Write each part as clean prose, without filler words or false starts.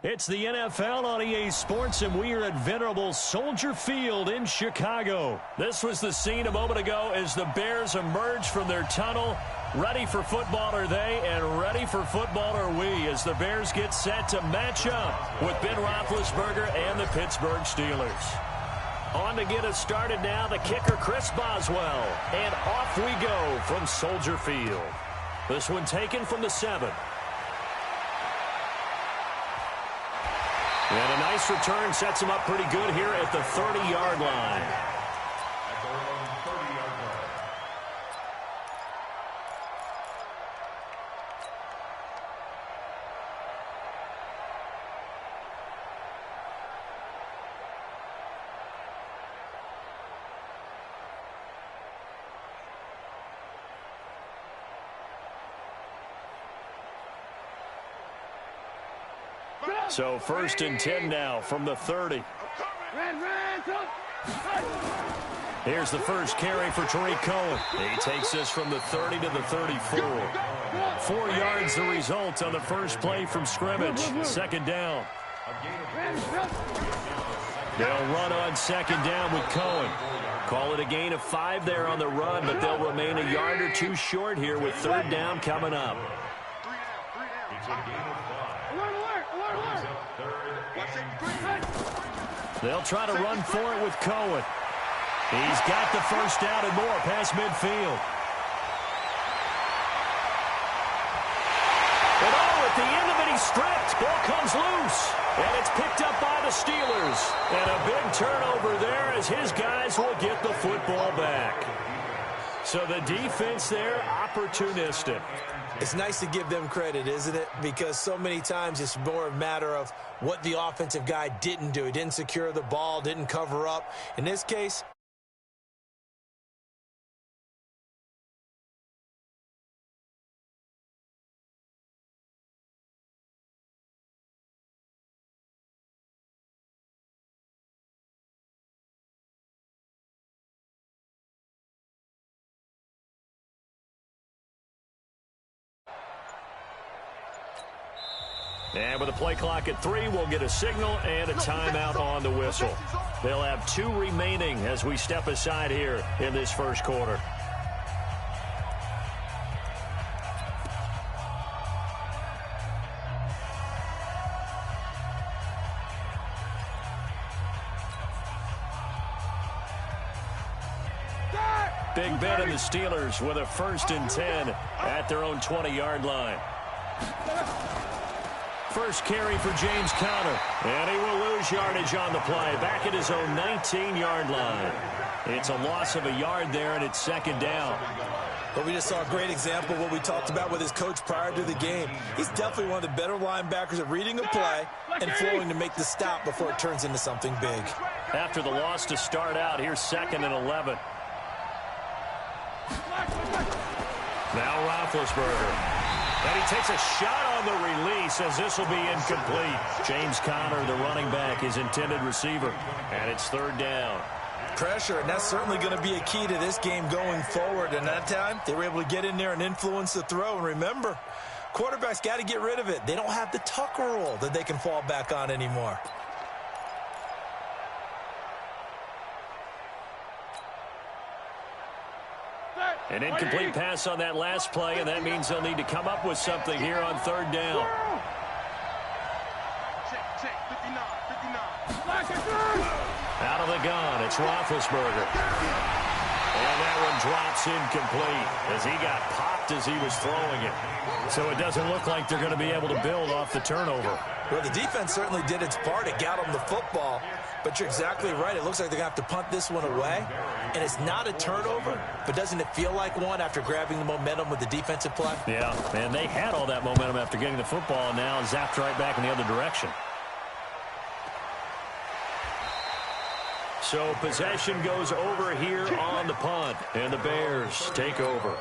It's the NFL on EA Sports, and we are at venerable Soldier Field in Chicago. This was the scene a moment ago as the Bears emerged from their tunnel. Ready for football are they, and ready for football are we, as the Bears get set to match up with Ben Roethlisberger and the Pittsburgh Steelers. On to get us started now, the kicker Chris Boswell. And off we go from Soldier Field. This one taken from the 7. And a nice return sets him up pretty good here at the 30-yard line. So 1st and 10 now from the 30. Here's the first carry for Tariq Cohen. He takes this from the 30 to the 34. 4 yards the result on the first play from scrimmage. 2nd down. They'll run on 2nd down with Cohen. Call it a gain of 5 there on the run, but they'll remain a yard or 2 short here with 3rd down coming up. They'll try to run for it with Cohen. He's got the first down and more past midfield. And at the end of it, he's stripped. Ball comes loose. And it's picked up by the Steelers. And a big turnover there as his guys will get the football back. So the defense there, opportunistic. It's nice to give them credit, isn't it? Because so many times it's more a matter of what the offensive guy didn't do. He didn't secure the ball, didn't cover up. In this case, and with a play clock at 3, we'll get a signal and a timeout on the whistle. They'll have 2 remaining as we step aside here in this first quarter. Big Ben and the Steelers with a 1st and 10 at their own 20-yard line. First carry for James Conner, and he will lose yardage on the play, back at his own 19-yard line. It's a loss of a yard there, and it's 2nd down. But we just saw a great example of what we talked about with his coach prior to the game. He's definitely one of the better linebackers at reading a play and flowing to make the stop before it turns into something big. After the loss to start out, here's 2nd and 11. Now Roethlisberger. And he takes a shot on the release as this will be incomplete. James Conner, the running back, his intended receiver. And it's 3rd down. Pressure, and that's certainly going to be a key to this game going forward. And that time, they were able to get in there and influence the throw. And remember, quarterbacks got to get rid of it. They don't have the Tucker rule that they can fall back on anymore. An incomplete pass on that last play, and that means they'll need to come up with something here on 3rd down. Out of the gun, it's Roethlisberger. And that one drops incomplete as he got popped as he was throwing it. So it doesn't look like they're going to be able to build off the turnover. Well, the defense certainly did its part. It got them the football. But you're exactly right. It looks like they're going to have to punt this one away. And it's not a turnover, but doesn't it feel like one after grabbing the momentum with the defensive play? Yeah, and they had all that momentum after getting the football, and now zapped right back in the other direction. So possession goes over here on the punt, and the Bears take over.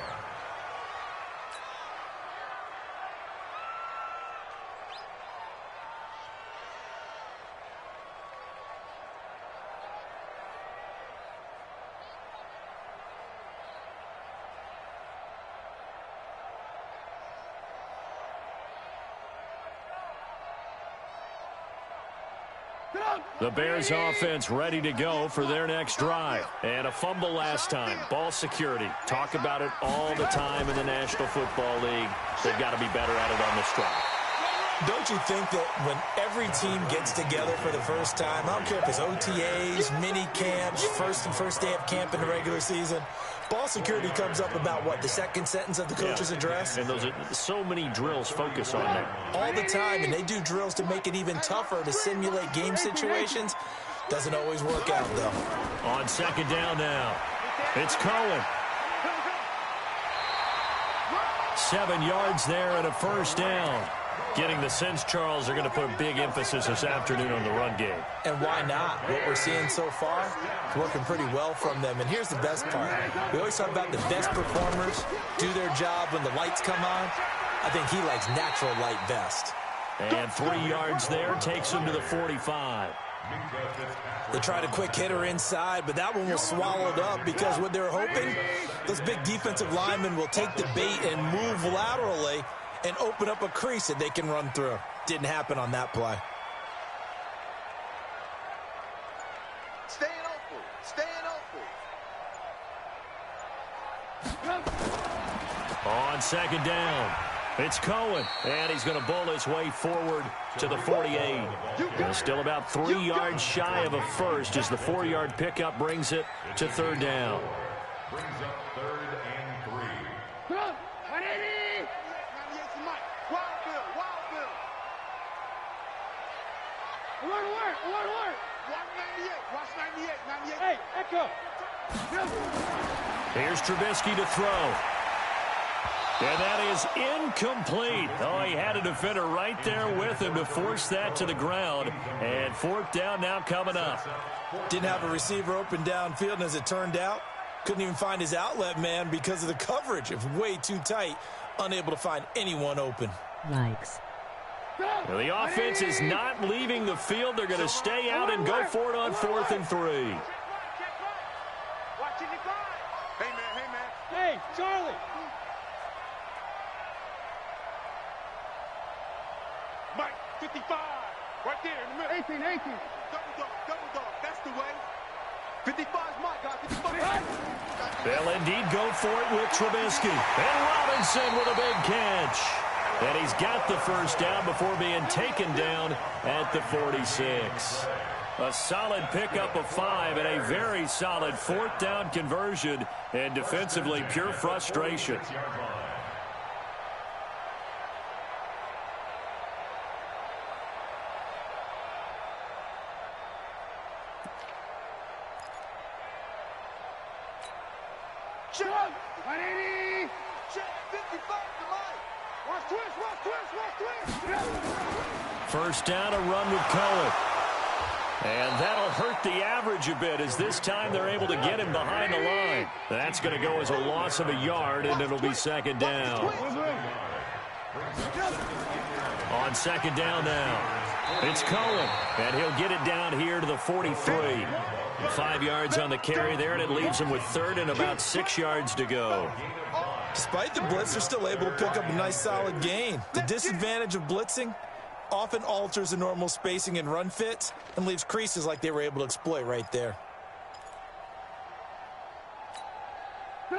The Bears offense ready to go for their next drive. And a fumble last time. Ball security. Talk about it all the time in the National Football League. They've got to be better at it on this drive. Don't you think that when every team gets together for the first time, I don't care if it's OTAs, mini camps, first day of camp in the regular season, ball security comes up about, what, the second sentence of the coach's address? And those are so many drills focus on that. All the time, and they do drills to make it even tougher to simulate game situations. Doesn't always work out, though. On second down now, it's Cohen. 7 yards there and a first down. Getting the sense, Charles, they're going to put a big emphasis this afternoon on the run game. And why not? What we're seeing so far is working pretty well from them. And here's the best part. We always talk about the best performers do their job when the lights come on. I think he likes natural light best. And 3 yards there takes him to the 45. They tried a quick hitter inside, but that one was swallowed up because what they're hoping, those big defensive linemen will take the bait and move laterally and open up a crease that they can run through. Didn't happen on that play. Staying open. On second down, it's Cohen, and he's going to bowl his way forward to the 48. And still about 3 yards shy of a first as the 4-yard pickup brings it to third down. Brings up 3rd and 3. Hey, Echo. Here's Trubisky to throw. And that is incomplete. Oh, he had a defender right there with him to force that to the ground. And 4th down now coming up. Didn't have a receiver open downfield, and as it turned out, couldn't even find his outlet man because of the coverage. It was way too tight, unable to find anyone open. Likes. Well, the offense is not leaving the field. They're going to stay out and go for it on 4th and 3. Hey, Charlie. Mike, 55. Right there in the middle. 18. Double dog. That's the way. 55's Mike, guys. 55. They'll indeed go for it with Trubisky. And Robinson with a big catch. And he's got the first down before being taken down at the 46. A solid pickup of 5 and a very solid 4th down conversion. And defensively, pure frustration. Check. 180. Check. 55 to Mike. Watch twist. First down, a run with Cohen. And that'll hurt the average a bit as this time they're able to get him behind the line. That's going to go as a loss of a yard, and it'll be second down. On second down now, it's Cohen, and he'll get it down here to the 43. 5 yards on the carry there, and it leaves him with 3rd and about 6 yards to go. Despite the blitz, they're still able to pick up a nice solid gain. The disadvantage of blitzing often alters the normal spacing and run fits and leaves creases like they were able to exploit right there.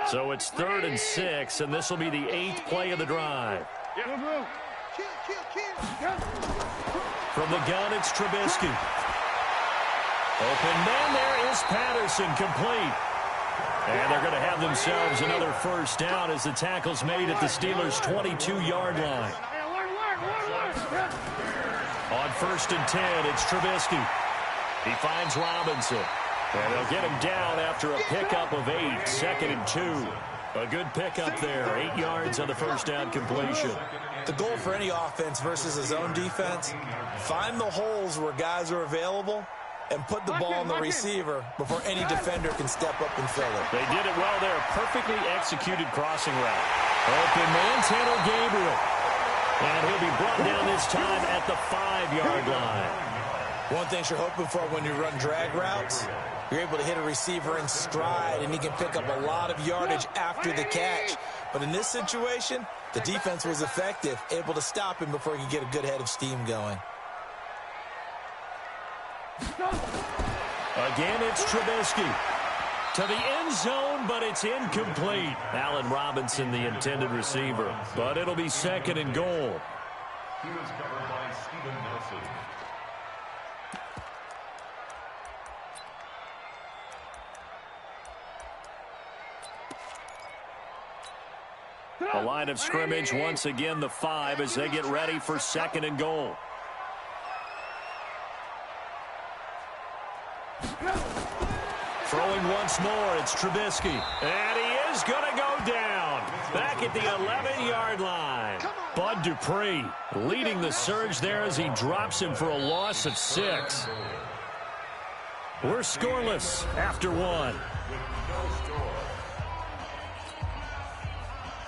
So it's 3rd and 6, and this will be the 8th play of the drive. From the gun, it's Trubisky. Open man, there is Patterson, complete. And they're going to have themselves another first down as the tackle's made at the Steelers' 22-yard line. On 1st and 10, it's Trubisky. He finds Robinson. And they'll get him down after a pickup of 8, 2nd and 2. A good pickup there, 8 yards on the first down completion. The goal for any offense versus a zone defense, find the holes where guys are available and put the ball on the receiver before any defender can step up and fill it. They did it well there. Perfectly executed crossing route. Open man, Tanner Gabriel. And he'll be brought down this time at the 5-yard line. One thing you're hoping for when you run drag routes, you're able to hit a receiver in stride, and he can pick up a lot of yardage after the catch. But in this situation, the defense was effective, able to stop him before he could get a good head of steam going. Again, it's Trubisky. To the end zone, but it's incomplete. Allen Robinson, the intended receiver. But it'll be 2nd and goal. He was covered by Steven Nelson. A line of scrimmage, once again the 5 as they get ready for 2nd and goal. Throwing once more, it's Trubisky. And he is going to go down. Back at the 11-yard line. Bud Dupree leading the surge there as he drops him for a loss of 6. We're scoreless after 1.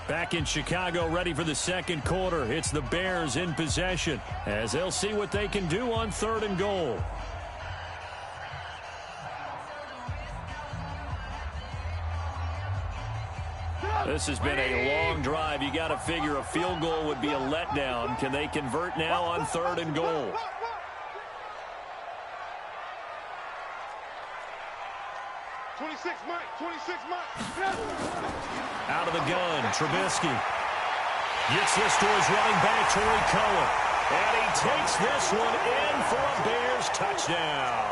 Back in Chicago, ready for the 2nd quarter. It's the Bears in possession as they'll see what they can do on 3rd and goal. This has been a long drive. You got to figure a field goal would be a letdown. Can they convert now on 3rd and goal? Out of the gun, Trubisky gets this to his running back, Torrey Cohen. And he takes this one in for a Bears touchdown.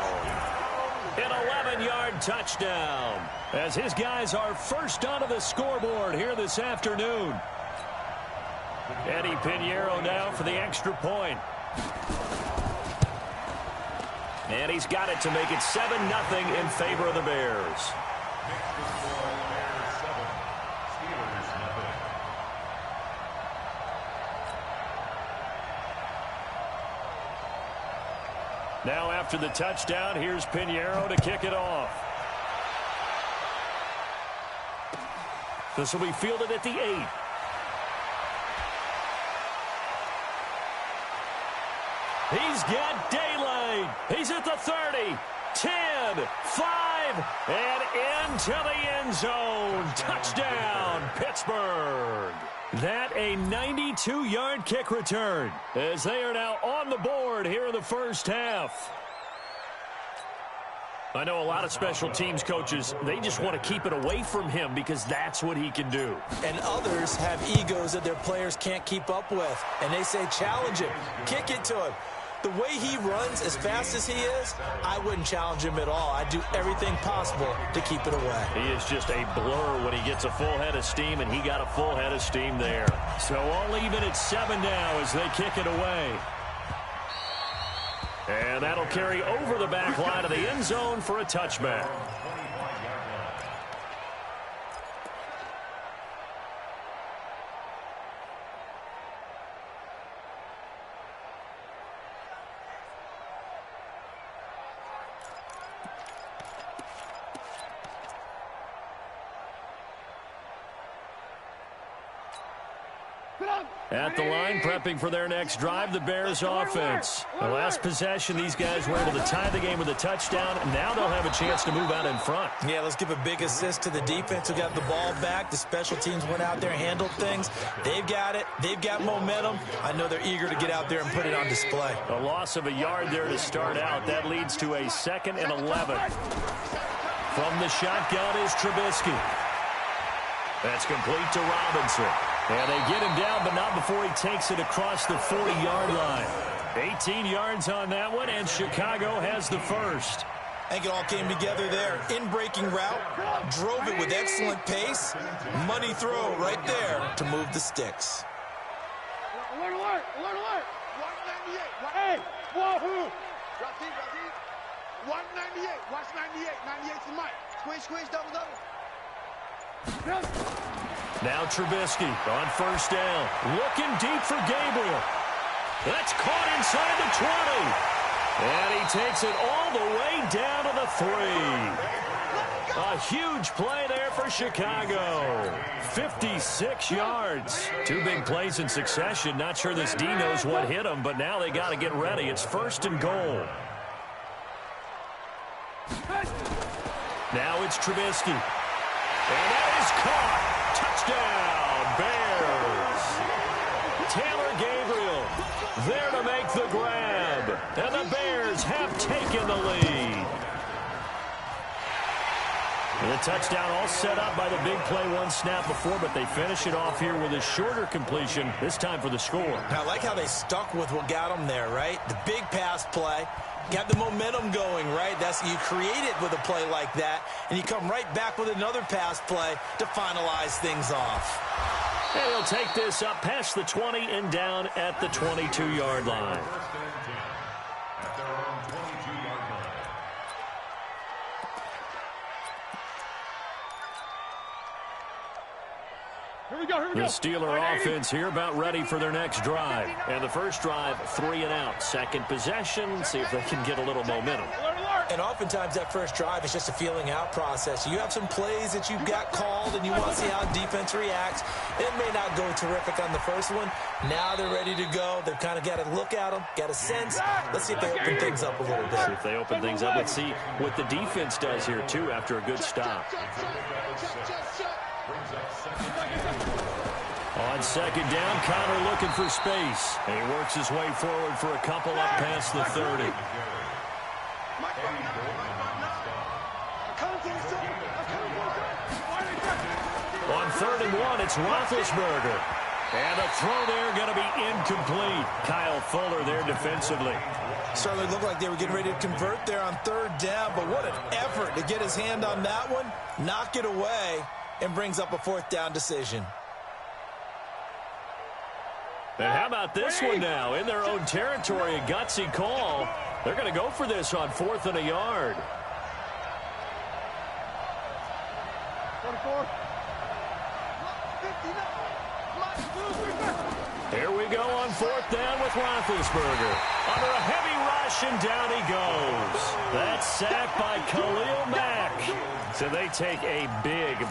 An 11-yard touchdown as his guys are first onto the scoreboard here this afternoon. Eddie Pinheiro now for the extra point. And he's got it to make it 7-0 in favor of the Bears. Now after the touchdown, here's Pinheiro to kick it off. This will be fielded at the 8. He's got daylight. He's at the 30, 10, 5, and into the end zone. Touchdown, Pittsburgh. That a 92-yard kick return as they are now on the board here in the first half. I know a lot of special teams coaches, they just want to keep it away from him because that's what he can do. And others have egos that their players can't keep up with. And they say, challenge him, kick it to him. The way he runs as fast as he is, I wouldn't challenge him at all. I'd do everything possible to keep it away. He is just a blur when he gets a full head of steam, and he got a full head of steam there. So all even at 7 now as they kick it away. And that'll carry over the back line of the end zone for a touchback. At the line, prepping for their next drive, the Bears offense. The last possession, these guys were able to tie the game with a touchdown. Now they'll have a chance to move out in front. Yeah, let's give a big assist to the defense who got the ball back. The special teams went out there and handled things. They've got it. They've got momentum. I know they're eager to get out there and put it on display. A loss of a yard there to start out. That leads to a 2nd and 11. From the shotgun is Trubisky. That's complete to Robinson. And they get him down, but not before he takes it across the 40-yard line. 18 yards on that one, and Chicago has the first. I think it all came together there. In-breaking route, drove it with excellent pace. Money throw right there to move the sticks. Alert, alert, alert, alert. 198. Hey, wahoo. 198. Watch 98. 98's the mic. Squish, squish, double, double. Now Trubisky on first down. Looking deep for Gabriel. That's caught inside the 20. And he takes it all the way down to the 3. A huge play there for Chicago. 56 yards. 2 big plays in succession. Not sure this D knows what hit him, but now they got to get ready. It's 1st and goal. Now it's Trubisky. And that is caught. Touchdown, Bears. Taylor Gabriel there to make the grab. Chubb. And the Bears have taken the lead. And the touchdown all set up by the big play one snap before, but they finish it off here with a shorter completion, this time for the score. I like how they stuck with what got them there, right? The big pass play. Got the momentum going, right? You create it with a play like that, and you come right back with another pass play to finalize things off. And he'll take this up past the 20 and down at the 22-yard line. The Steeler offense here about ready for their next drive. And the first drive, 3 and out. Second possession, see if they can get a little momentum. And oftentimes that first drive is just a feeling out process. You have some plays that you've got called and you want to see how defense reacts. It may not go terrific on the first one. Now they're ready to go. They've kind of got to look at them, got a sense. Let's see if they open things up a little bit. See if they open things up. Let's see what the defense does here, too, after a good stop. On second down, Connor looking for space. And he works his way forward for a couple up past the 30. On 3rd and 1, it's Roethlisberger. And the throw there going to be incomplete. Kyle Fuller there defensively. Certainly looked like they were getting ready to convert there on 3rd down, but what an effort to get his hand on that one, knock it away, and brings up a 4th down decision. And how about this one now? In their own territory, a gutsy call. They're going to go for this on 4th and a yard. 24. Here we go on 4th down with Roethlisberger. Under a heavy rush, and down he goes. That's sacked by Khalil Mack. So they take a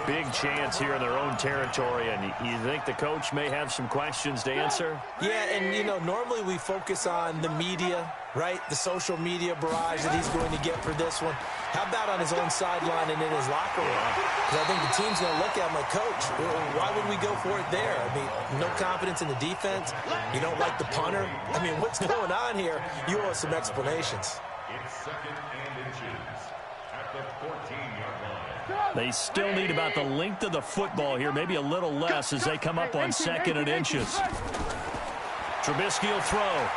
big chance here in their own territory, and you think the coach may have some questions to answer? Yeah, and, you know, normally we focus on the media, right? The social media barrage that he's going to get for this one. How about on his own sideline and in his locker room? Because I think the team's going to look at him like, Coach, why would we go for it there? I mean, no confidence in the defense. You don't like the punter. I mean, what's going on here? You owe us some explanations. It's 2nd and inches at the 14-yard line. They still need about the length of the football here, maybe a little less as they come up on 2nd and inches. Trubisky will throw.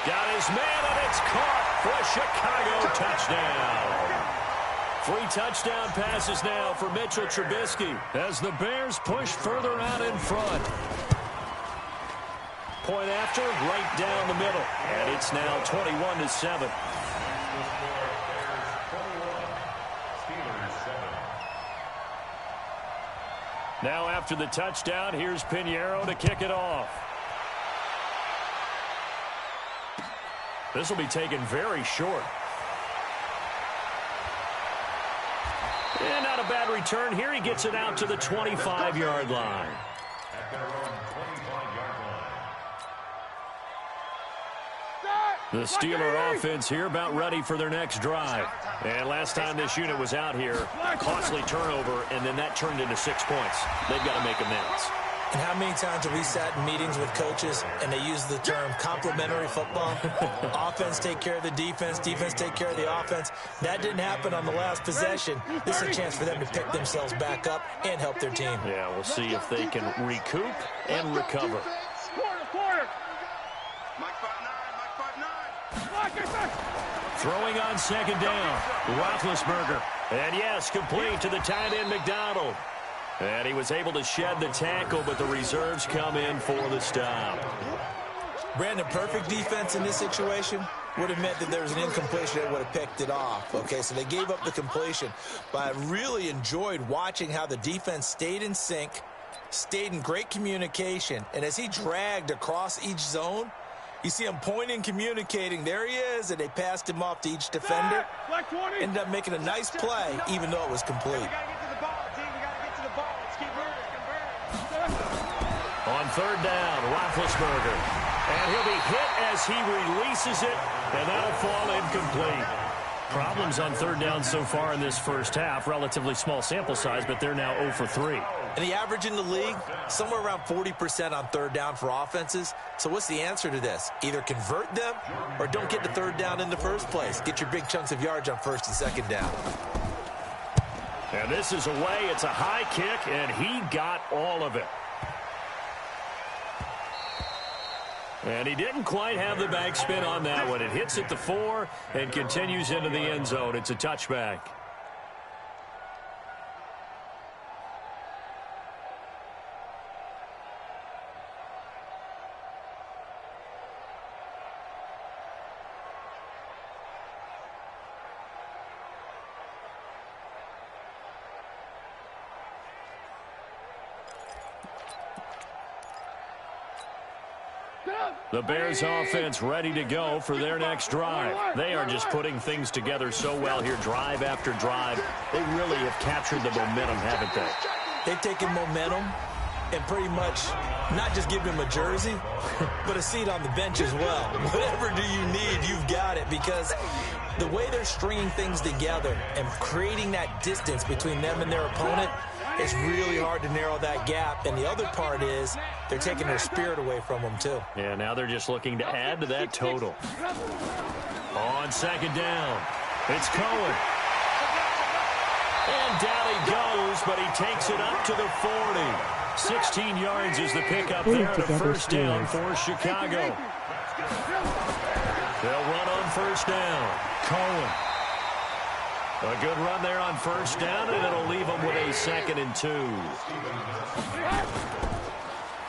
Got his man, and it's caught for a Chicago touchdown. 3 touchdown passes now for Mitchell Trubisky as the Bears push further out in front. Point after, right down the middle. And it's now 21-7. Now after the touchdown, here's Pinheiro to kick it off. This will be taken very short. And not a bad return here. He gets it out to the 25-yard line. At their own 25-yard line. The Steeler offense here about ready for their next drive. And last time this unit was out here, costly turnover, and then that turned into 6 points. They've got to make amends. And how many times have we sat in meetings with coaches and they use the term complementary football? Offense take care of the defense, defense take care of the offense. That didn't happen on the last possession. This is a chance for them to pick themselves back up and help their team. Yeah, we'll see if they can recoup and recover. Quarter. Throwing on 2nd down, Roethlisberger. And yes, complete to the tight end McDonald. And he was able to shed the tackle, but the reserves come in for the stop. Brandon, perfect defense in this situation would have meant that there was an incompletion that would have picked it off. Okay, so they gave up the completion. But I really enjoyed watching how the defense stayed in sync, stayed in great communication. And as he dragged across each zone, you see him pointing, communicating. There he is, and they passed him off to each defender. Ended up making a nice play, even though it was complete. On 3rd down, Roethlisberger. And he'll be hit as he releases it, and that'll fall incomplete. Problems on third down so far in this first half. Relatively small sample size, but they're now 0 for 3. And the average in the league, somewhere around 40% on third down for offenses. So what's the answer to this? Either convert them or don't get to third down in the first place. Get your big chunks of yards on first and second down. And this is away. It's a high kick, and he got all of it. And he didn't quite have the backspin on that one. It hits at the 4 and continues into the end zone. It's a touchback. The Bears offense ready to go for their next drive. They are just putting things together so well here, drive after drive. They really have captured the momentum, haven't they? They've taken momentum and pretty much not just given him a jersey, but a seat on the bench as well. Whatever do you need, you've got it, because the way they're stringing things together and creating that distance between them and their opponent, it's really hard to narrow that gap. And the other part is they're taking their spirit away from them, too. Yeah, now they're just looking to add to that total. On second down, it's Cohen. And down he goes, but he takes it up to the 40. 16 yards is the pickup there and a first down for Chicago. They'll run on first down. Cohen. A good run there on first down, and it'll leave them with a 2nd and 2.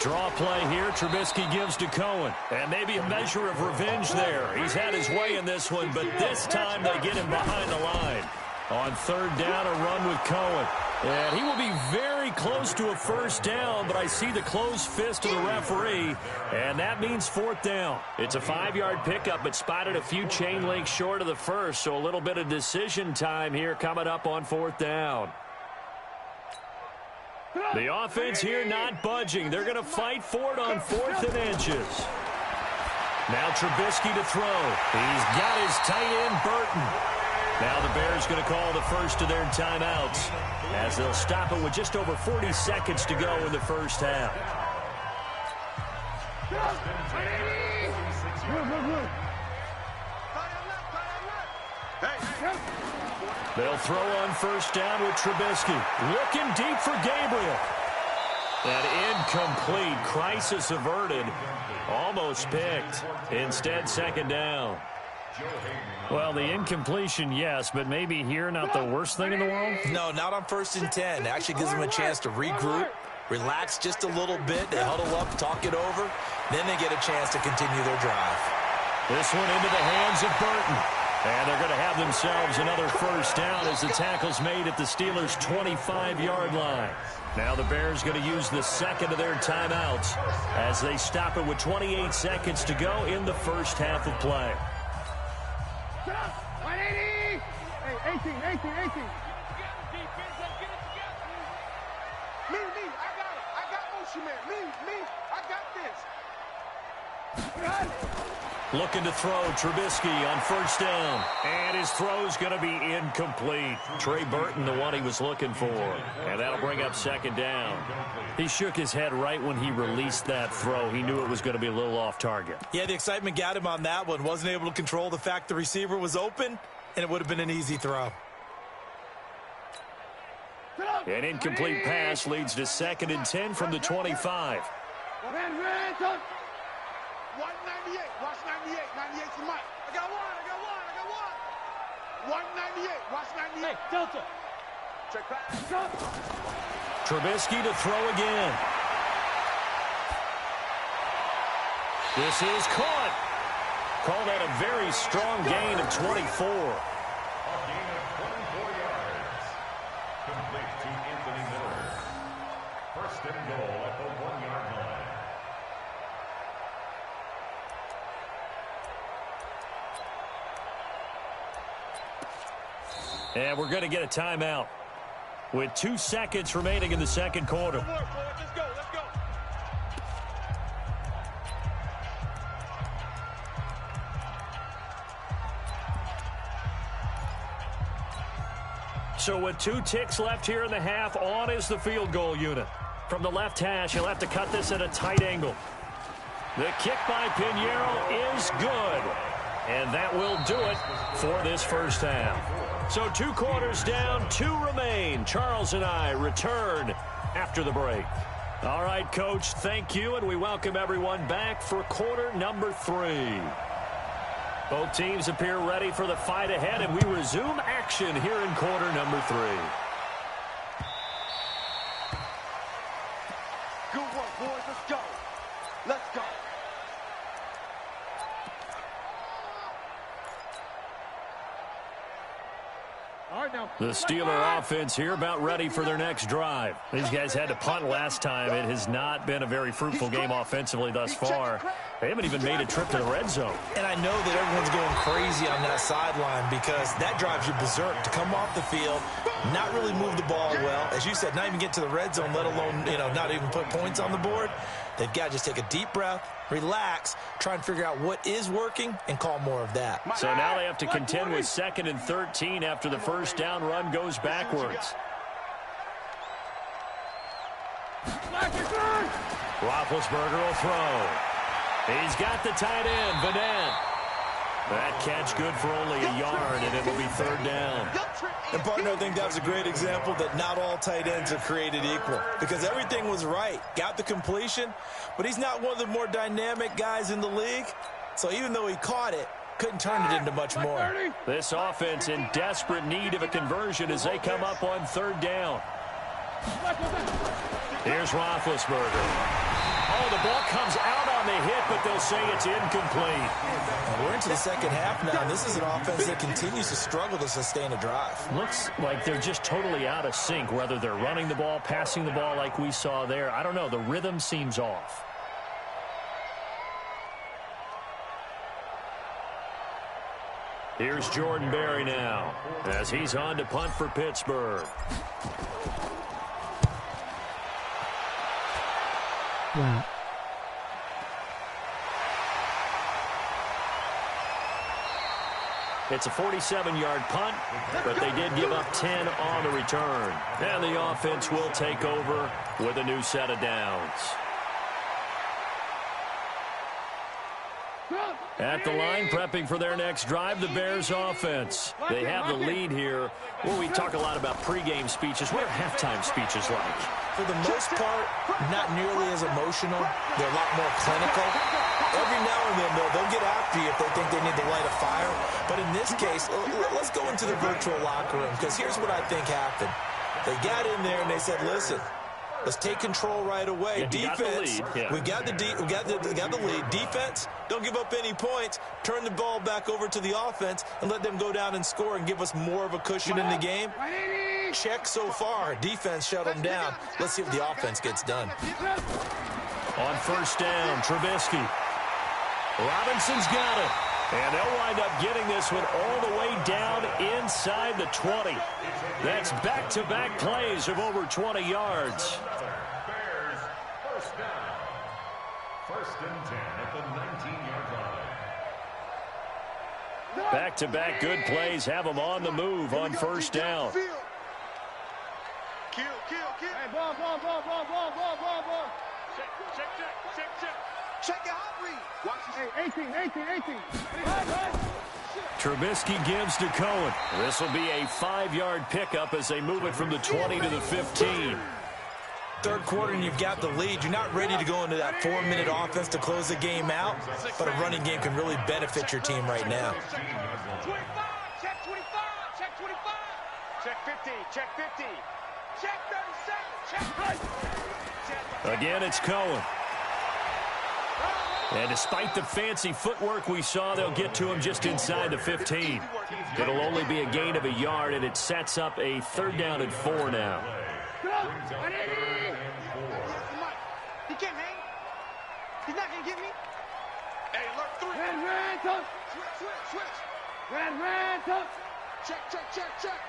Draw play here. Trubisky gives to Cohen. And maybe a measure of revenge there. He's had his way in this one, but this time they get him behind the line. On third down, a run with Cohen. And he will be very close to a first down, but I see the closed fist of the referee, and that means 4th down. It's a 5-yard pickup, but spotted a few chain links short of the first, so a little bit of decision time here coming up on 4th down. The offense here not budging. They're going to fight for it on 4th and inches. Now Trubisky to throw. He's got his tight end, Burton. Now the Bears going to call the first of their timeouts as they'll stop it with just over 40 seconds to go in the first half. They'll throw on first down with Trubisky. Looking deep for Gabriel. An incomplete. Crisis averted. Almost picked. Instead, 2nd down. Well, the incompletion, yes, but maybe here not the worst thing in the world? No, not on 1st and 10. It actually gives them a chance to regroup, relax just a little bit. They huddle up, talk it over. Then they get a chance to continue their drive. This one into the hands of Burton. And they're going to have themselves another first down as the tackle's made at the Steelers' 25-yard line. Now the Bears going to use the 2nd of their timeouts as they stop it with 28 seconds to go in the first half of play. 180! Hey, 18. Me, I got it. I got motion, man. Me, I got this. Looking to throw, Trubisky on first down. And his throw's going to be incomplete. Trey Burton, the one he was looking for. And that'll bring up 2nd down. He shook his head right when he released that throw. He knew it was going to be a little off target. Yeah, the excitement got him on that one. Wasn't able to control the fact the receiver was open, and it would have been an easy throw. An incomplete pass leads to 2nd and 10 from the 25. 198. Watch 98. 98's the mic. I got one. 198. Watch 98. Hey, Delta. Check back. Trubisky to throw again. This is caught. Call that a very strong gain of 24. A gain of 24 yards. Complete to Anthony Miller. 1st and goal at the 1-yard line. And we're going to get a timeout with 2 seconds remaining in the second quarter. Let's go. So with 2 ticks left here in the half, on is the field goal unit. From the left hash, he'll have to cut this at a tight angle. The kick by Pinheiro is good. And that will do it for this first half. So 2 quarters down, 2 remain. Charles and I return after the break. All right, Coach, thank you, and we welcome everyone back for quarter number 3. Both teams appear ready for the fight ahead, and we resume action here in quarter number 3. Good work, boys. Let's go. Let's go. The Steeler offense here about ready for their next drive. These guys had to punt last time. It has not been a very fruitful game offensively thus far. They haven't even made a trip to the red zone. And I know that everyone's going crazy on that sideline because that drives you berserk to come off the field, not really move the ball well. As you said, not even get to the red zone, let alone, not even put points on the board. They've got to just take a deep breath, relax, try and figure out what is working, and call more of that. So now they have to contend with 2nd and 13 after the first down run goes backwards. Roethlisberger will throw. He's got the tight end, Vanette. That catch good for only a yard, and it'll be 3rd down. And, partner, I think that was a great example that not all tight ends are created equal because everything was right. Got the completion, but he's not one of the more dynamic guys in the league. So even though he caught it, couldn't turn it into much more. This offense in desperate need of a conversion as they come up on 3rd down. Here's Roethlisberger. Oh, the ball comes out on the hit, but they'll say it's incomplete. And we're into the second half now, and this is an offense that continues to struggle to sustain a drive. Looks like they're just totally out of sync, whether they're running the ball, passing the ball like we saw there. I don't know. The rhythm seems off. Here's Jordan Berry now as he's on to punt for Pittsburgh. Wow. It's a 47-yard punt, but they did give up 10 on the return. And the offense will take over with a new set of downs. At the line, prepping for their next drive, the Bears offense. They have the lead here. Well, we talk a lot about pregame speeches. What are halftime speeches like? For the most part, not nearly as emotional. They're a lot more clinical. Every now and then, though, they'll get after you if they think they need to light a fire. But in this case, let's go into the virtual locker room, because here's what I think happened. They got in there and they said, listen, let's take control right away. Defense, we got the lead. Defense, don't give up any points. Turn the ball back over to the offense and let them go down and score and give us more of a cushion in the game. Check so far. Defense shut them down. Let's see if the offense gets done. On 1st down, Trubisky. Robinson's got it. And they'll wind up getting this one all the way down inside the 20. That's back-to-back plays of over 20 yards. Bears, 1st down. 1st and 10 at the 19-yard line. Back-to-back good plays have them on the move on 1st down. Kill. Hey, ball. Check your hot read. Watch this. 18. Trubisky gives to Cohen. This will be a 5-yard pickup as they move it from the 20 to the 15. 3rd quarter and you've got the lead. You're not ready to go into that 4-minute offense to close the game out, but a running game can really benefit your team right now. 25. Check 25. Check 50. Check 37. Check. Again, it's Cohen. And despite the fancy footwork we saw, they'll get to him just inside the 15. It'll only be a gain of a yard, and it sets up a 3rd down and 4 now. He can't hang. He's not going to get me. Hey, look, 3. Red, switch. Check.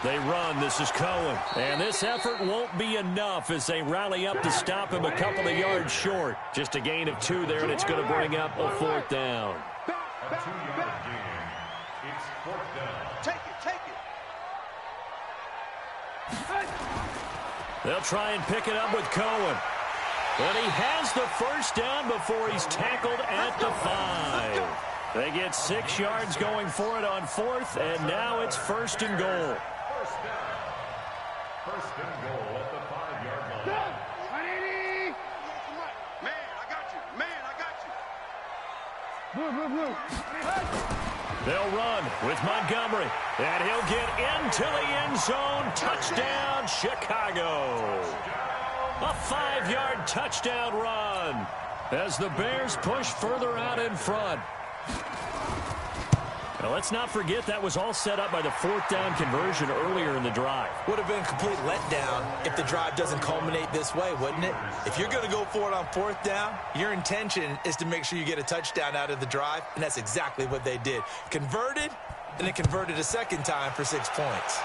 They run. This is Cohen. And this effort won't be enough as they rally up to stop him a couple of yards short. Just a gain of 2 there, and it's going to bring up a 4th down. A 2-yard gain. It's fourth down. Take it, take it. They'll try and pick it up with Cohen. But he has the first down before he's tackled at the 5. They get 6 yards going for it on 4th, and now it's 1st and goal. First down. First and goal at the 5-yard line. Man, I got you. Man, I got you. They'll run with Montgomery, and he'll get into the end zone. Touchdown, Chicago. A 5-yard touchdown run as the Bears push further out in front. Now, let's not forget that was all set up by the 4th down conversion earlier in the drive. Would have been a complete letdown if the drive doesn't culminate this way, wouldn't it? If you're going to go for it on 4th down, your intention is to make sure you get a touchdown out of the drive, and that's exactly what they did. Converted, and then converted a second time for 6 points.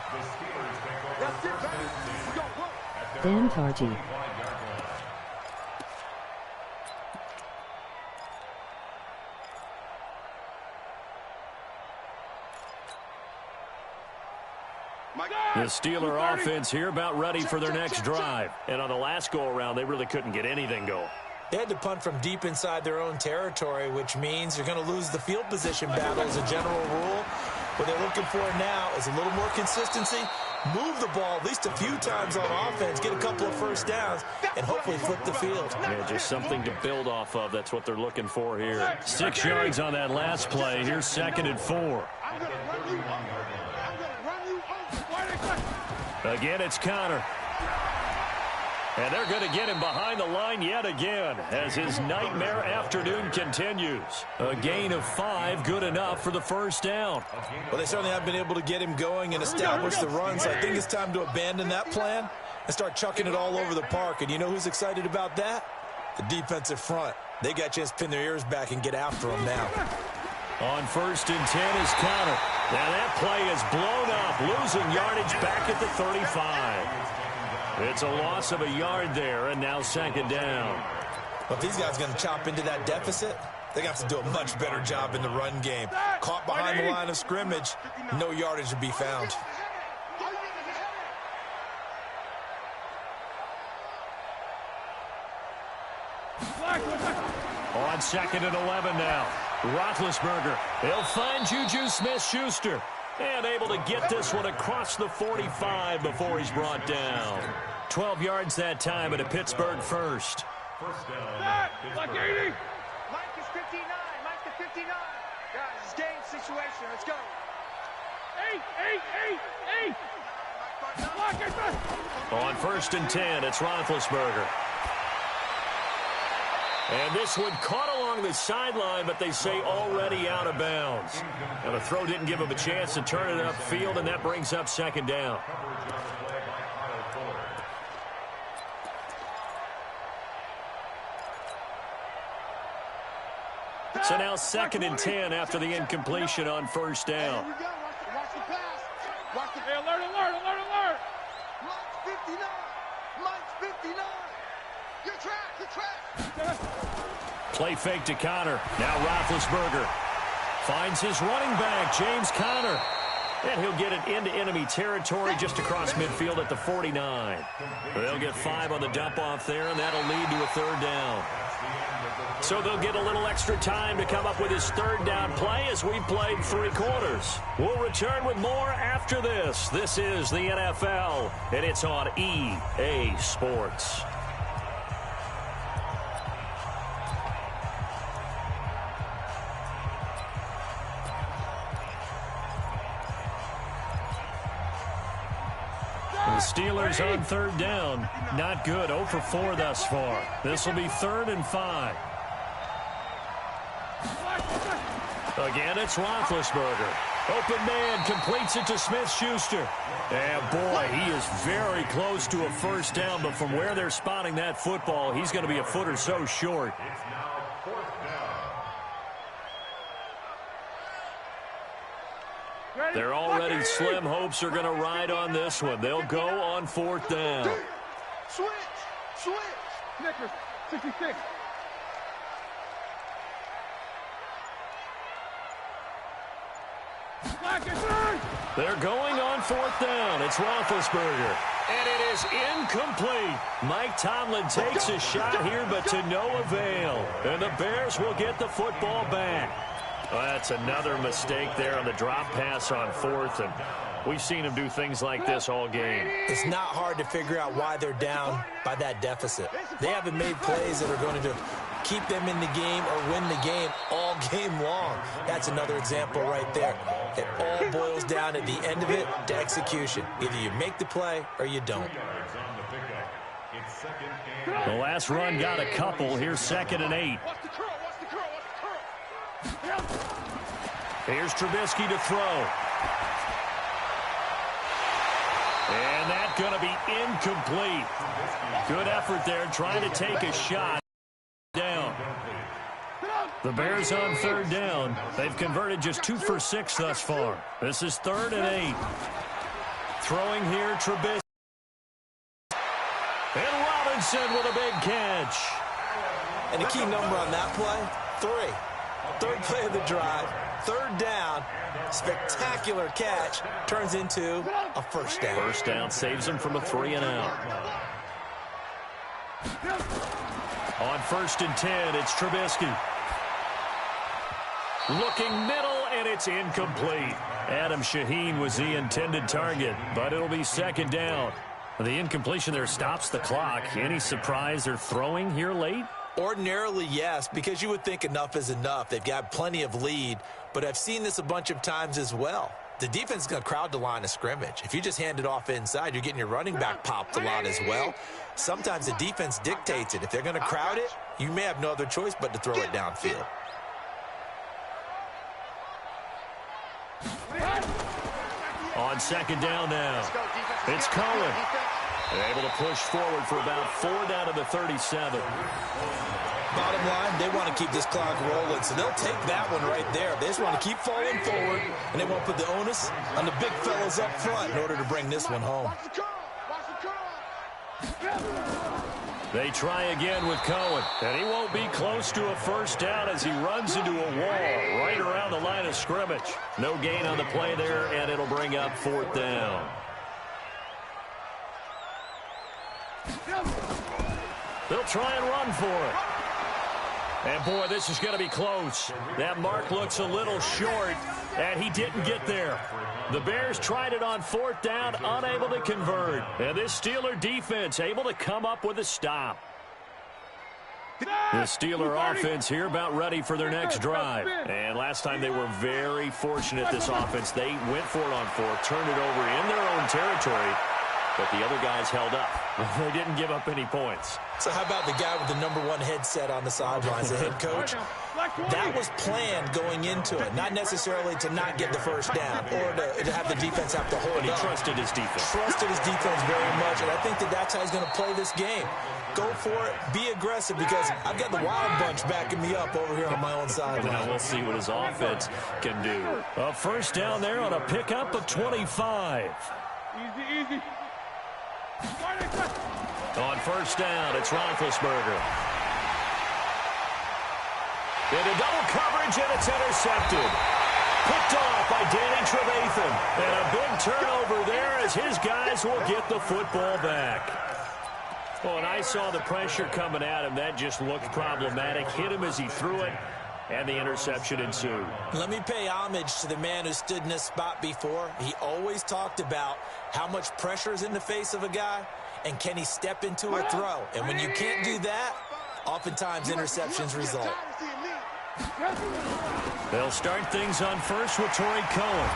The Steelers take over That's it, first baby. and 10 Go, go. at their Dan own Tarji. 5-yard line. The Steeler offense here about ready for their next drive. And on the last go-around, they really couldn't get anything going. They had to punt from deep inside their own territory, which means you're going to lose the field position battle as a general rule. What they're looking for now is a little more consistency, move the ball at least a few times on offense, get a couple of first downs, and hopefully flip the field. Yeah, just something to build off of. That's what they're looking for here. 6 yards on that last play. Here's 2nd and 4. I'm going to run you over. I'm going to run you over. Why they cut? Again, it's Connor. And they're going to get him behind the line yet again as his nightmare afternoon continues. A gain of 5, good enough for the first down. Well, they certainly have been able to get him going and establish the run, so I think it's time to abandon that plan and start chucking it all over the park. And you know who's excited about that? The defensive front. They got a chance to pin their ears back and get after him now. On 1st and 10 is Connor. Now that play is blown up, losing yardage back at the 35. It's a loss of a yard there, and now 2nd down. But if these guys are going to chop into that deficit, they're going to have to do a much better job in the run game. Caught behind the line of scrimmage, no yardage to be found. On 2nd and 11 now. Roethlisberger. He'll find Juju Smith-Schuster. And able to get this one across the 45 before he's brought down. 12 yards that time at a Pittsburgh first. First down. Like 80. Mike is 59. Mike to 59. Guys, it's game situation. Let's go. 8. Block it. On 1st and 10, it's Roethlisberger. And this one caught along the sideline, but they say already out of bounds. And the throw didn't give him a chance to turn it upfield, and that brings up 2nd down. So now 2nd and 10 after the incompletion on 1st down. Here we go. Watch the pass. Watch the... Hey, alert. Mike's 59. Mike's 59. You're trash. Play fake to Connor. Now Roethlisberger finds his running back, James Conner. And he'll get it into enemy territory just across midfield at the 49. They'll get 5 on the dump-off there, and that'll lead to a 3rd down. So they'll get a little extra time to come up with his 3rd down play as we played 3 quarters. We'll return with more after this. This is the NFL, and it's on EA Sports. The Steelers on 3rd down. Not good. 0 for 4 thus far. This will be 3rd and 5. Again, it's Roethlisberger. Open man completes it to Smith-Schuster. And boy, he is very close to a 1st down, but from where they're spotting that football, he's going to be a foot or so short. It's now 4th down. Their already slim hopes are going to ride on this one. They'll go on 4th down. Switch. Snickers, 66. They're going on 4th down. It's Roethlisberger. And it is incomplete. Mike Tomlin takes a shot here, but to no avail. And the Bears will get the football back. Well, that's another mistake there on the drop pass on 4th. And we've seen him do things like this all game. It's not hard to figure out why they're down by that deficit. They haven't made plays that are going to keep them in the game or win the game all game long. That's another example right there. It all boils down at the end of it to execution. Either you make the play or you don't. The last run got a couple. Here's 2nd and 8. Here's Trubisky to throw. And that's going to be incomplete. Good effort there trying to take a shot. Down. The Bears on 3rd down. They've converted just 2 for 6 thus far. This is 3rd and 8. Throwing here, Trubisky. And Robinson with a big catch. And the key number on that play, 3. 3rd play of the drive, 3rd down, spectacular catch, turns into a 1st down. 1st down saves him from a 3-and-out. On 1st and 10, it's Trubisky. Looking middle, and it's incomplete. Adam Shaheen was the intended target, but it'll be 2nd down. The incompletion there stops the clock. Any surprise they're throwing here late? Ordinarily, yes, because you would think enough is enough. They've got plenty of lead, but I've seen this a bunch of times as well. The defense is going to crowd the line of scrimmage. If you just hand it off inside, you're getting your running back popped a lot as well. Sometimes the defense dictates it. If they're going to crowd it, you may have no other choice but to throw it downfield. On 2nd down now, it's Cohen. They're able to push forward for about 4 down to the 37. Bottom line, they want to keep this clock rolling, so they'll take that one right there. They just want to keep falling forward, and they won't put the onus on the big fellas up front in order to bring this one home. They try again with Cohen, and he won't be close to a 1st down as he runs into a wall right around the line of scrimmage. No gain on the play there, and it'll bring up 4th down. They'll try and run for it. And, boy, this is going to be close. That mark looks a little short, and he didn't get there. The Bears tried it on 4th down, unable to convert. And this Steeler defense able to come up with a stop. The Steeler offense here about ready for their next drive. And last time they were very fortunate, this offense. They went for it on 4th, turned it over in their own territory. But the other guys held up. They didn't give up any points. So how about the guy with the #1 headset on the sidelines, the head coach? That was planned going into it, not necessarily to not get the 1st down or to have the defense have to hold But he up. trusted his defense. Trusted his defense very much, and I think that's how he's going to play this game. Go for it, be aggressive, because I've got the Wild Bunch backing me up over here on my own sideline. Now we'll see what his offense can do. A 1st down there on a pickup of 25. Easy. On 1st down, it's Roethlisberger. Into double coverage, and it's intercepted. Picked off by Danny Trevathan. And a big turnover there as his guys will get the football back. Well, and I saw the pressure coming at him. That just looked problematic. Hit him as he threw it, and the interception ensued. Let me pay homage to the man who stood in this spot before. He always talked about how much pressure is in the face of a guy, and can he step into a throw. And when you can't do that, oftentimes interceptions result. They'll start things on 1st with Torrey Cohen.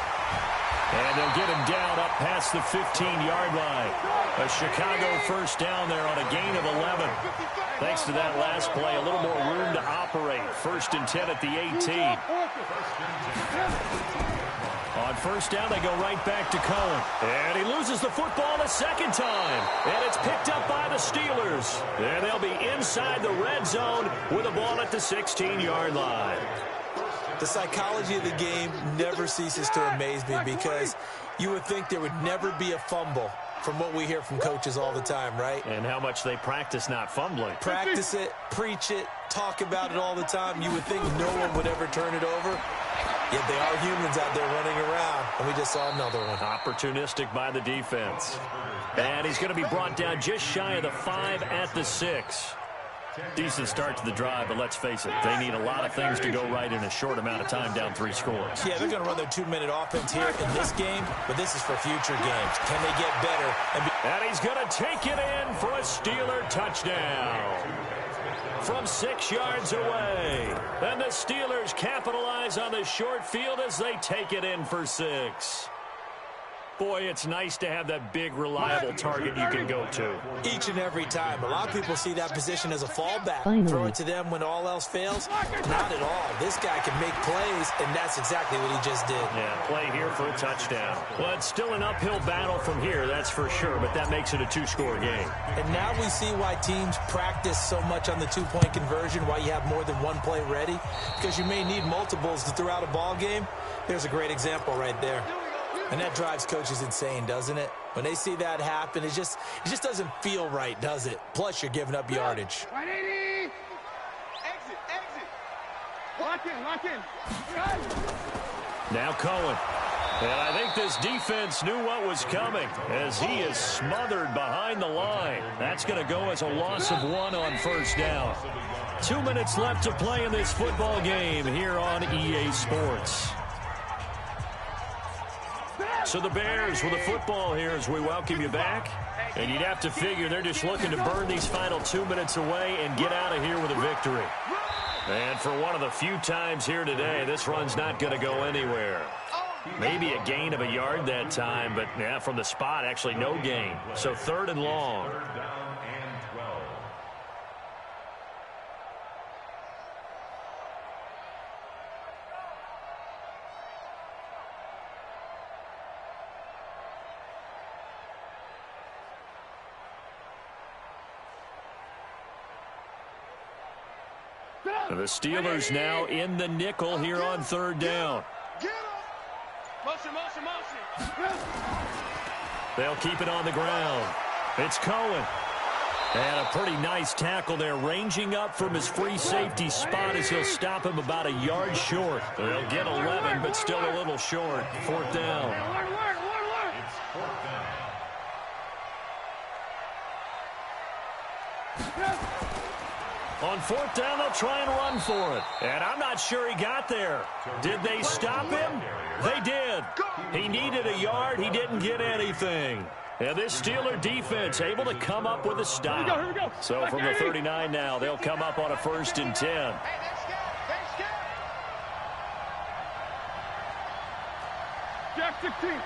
And they'll get him down up past the 15-yard line. A Chicago 1st down there on a gain of 11. Thanks to that last play, a little more room to operate. 1st and 10 at the 18. On 1st down, they go right back to Cohen. And he loses the football the 2nd time. And it's picked up by the Steelers. And they'll be inside the red zone with a ball at the 16-yard line. The psychology of the game never ceases to amaze me, because you would think there would never be a fumble from what we hear from coaches all the time, right? And how much they practice not fumbling. Practice it, preach it, talk about it all the time. You would think no one would ever turn it over. Yet they are humans out there running around, and we just saw another one. Opportunistic by the defense. And he's going to be brought down just shy of the 5 at the 6. Decent start to the drive, but let's face it, they need a lot of things to go right in a short amount of time, down 3 scores. Yeah, they're going to run their 2-minute offense here in this game, but this is for future games. Can they get better? And he's going to take it in for a Steeler touchdown from 6 yards away. And the Steelers capitalize on the short field as they take it in for 6. Boy, it's nice to have that big, reliable target you can go to. Each and every time. A lot of people see that position as a fallback. Throw it to them when all else fails. Not at all. This guy can make plays, and that's exactly what he just did. Yeah, play here for a touchdown. Well, it's still an uphill battle from here, that's for sure, but that makes it a 2-score game. And now we see why teams practice so much on the 2-point conversion, why you have more than one play ready, because you may need multiples to throw out a ball game. There's a great example right there. And that drives coaches insane, doesn't it? When they see that happen, it just doesn't feel right, does it? Plus, you're giving up yardage. 180. Exit. Lock in. Now Cohen. And I think this defense knew what was coming as he is smothered behind the line. That's going to go as a loss of 1 on first down. 2 minutes left to play in this football game here on EA Sports. So the Bears with the football here as we welcome you back. And you'd have to figure they're just looking to burn these final 2 minutes away and get out of here with a victory. And for one of the few times here today, this run's not going to go anywhere. Maybe a gain of a yard that time, but yeah, from the spot, actually no gain. So 3rd and long. The Steelers now in the nickel here on 3rd down. Motion. They'll keep it on the ground. It's Cohen. And a pretty nice tackle there, ranging up from his free safety spot as he'll stop him about a yard short. They'll get 11, but still a little short. 4th down. It's 4th down. On 4th down, they'll try and run for it. And I'm not sure he got there. Did they stop him? They did. He needed a yard. He didn't get anything. And this Steeler defense able to come up with a stop. Here we go. So from the 39 now, they'll come up on a 1st and 10. Hey, let's go. Jack 16.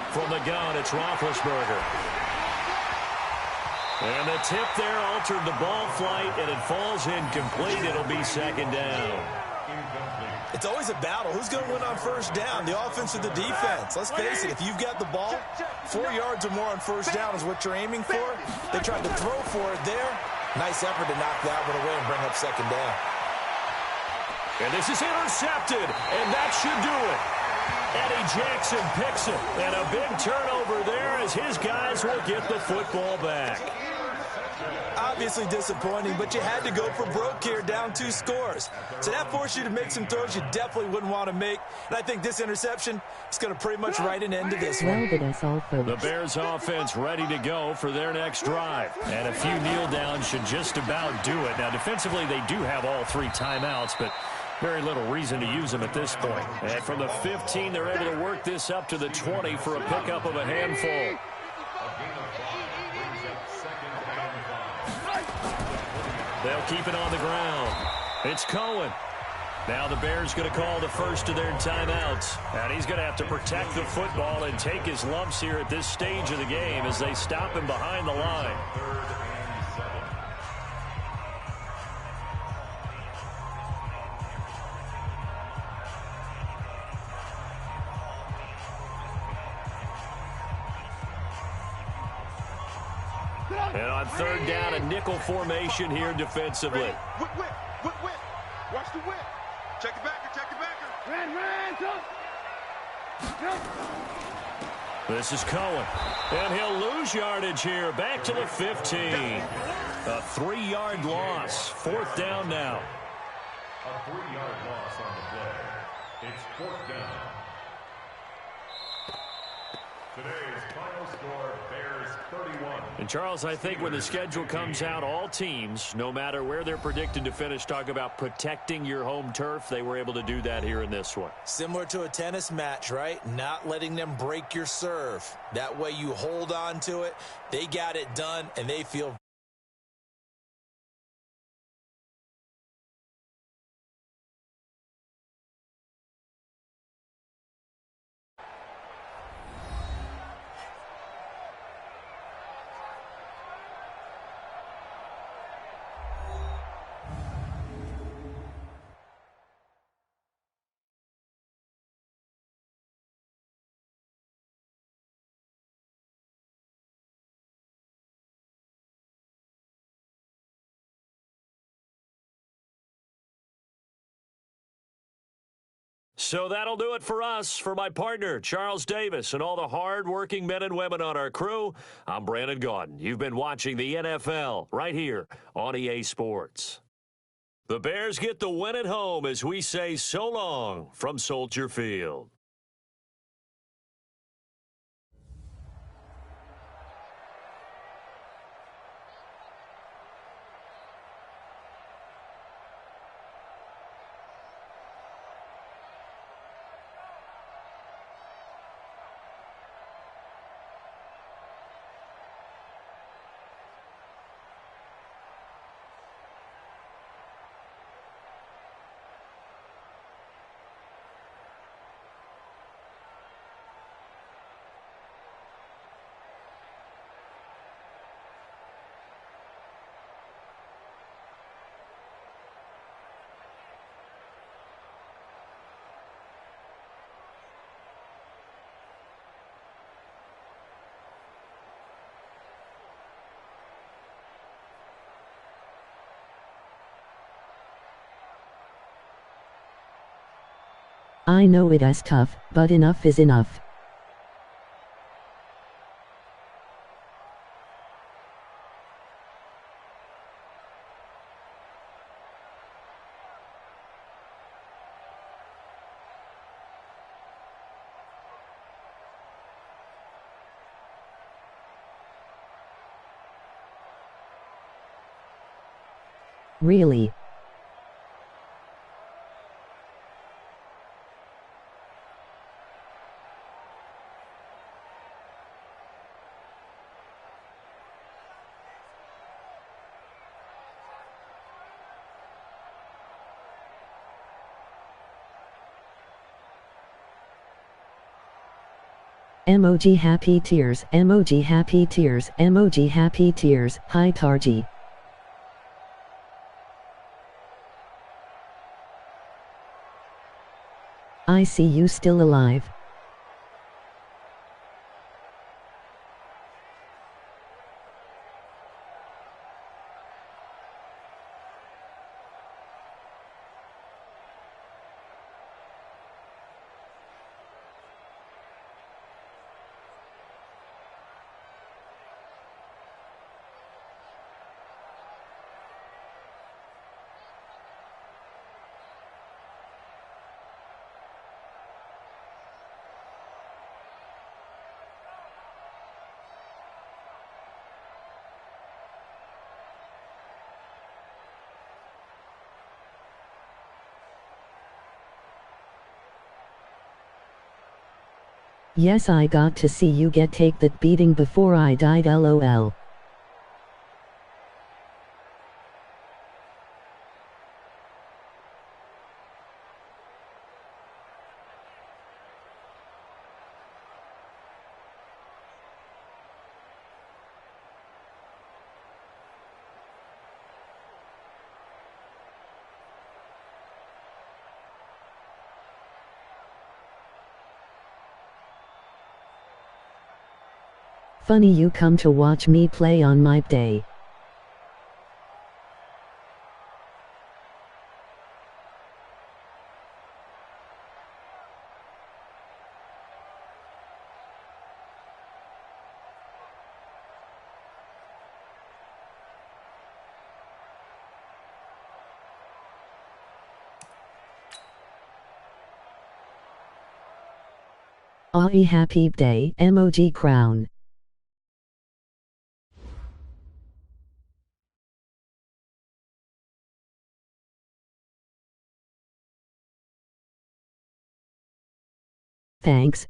From the gun, it's Roethlisberger. And the tip there altered the ball flight, and it falls incomplete. It'll be 2nd down. It's always a battle. Who's going to win on 1st down, the offense or the defense? Let's face it, if you've got the ball, 4 yards or more on 1st down is what you're aiming for. They tried to throw for it there. Nice effort to knock that one away and bring up 2nd down. And this is intercepted, and that should do it. Eddie Jackson picks it, and a big turnover there as his guys will get the football back. Obviously disappointing, but you had to go for broke here, down 2 scores. So that forced you to make some throws you definitely wouldn't want to make. And I think this interception is going to pretty much write an end to this one. The Bears offense ready to go for their next drive. And a few kneel downs should just about do it. Now defensively they do have all 3 timeouts, but very little reason to use them at this point. And from the 15, they're able to work this up to the 20 for a pickup of a handful. They'll keep it on the ground. It's Cohen. Now the Bears going to call the first of their timeouts. And he's going to have to protect the football and take his lumps here at this stage of the game as they stop him behind the line. And on 3rd down, a nickel formation here defensively. Whip. Watch the whip. Check the backer. Ran, jump. This is Cohen. And he'll lose yardage here. Back to the 15. A 3-yard loss. 4th down now. A 3-yard loss on the play. It's 4th down. Today's final score, Bears 31. And Charles, I think when the schedule comes out, all teams, no matter where they're predicted to finish, talk about protecting your home turf. They were able to do that here in this one. Similar to a tennis match, right? Not letting them break your serve. That way you hold on to it. They got it done, and they feel So that'll do it for us. For my partner, Charles Davis, and all the hard-working men and women on our crew, I'm Brandon Gaudin. You've been watching the NFL right here on EA Sports. The Bears get the win at home as we say so long from Soldier Field. I know it is tough, but enough is enough. Really? Emoji happy tears, emoji happy tears, emoji happy tears, hi Tarji. I see you still alive. Yes, I got to see you take that beating before I died, lol. Funny you come to watch me play on my day. Happy happy day emoji crown. Thanks.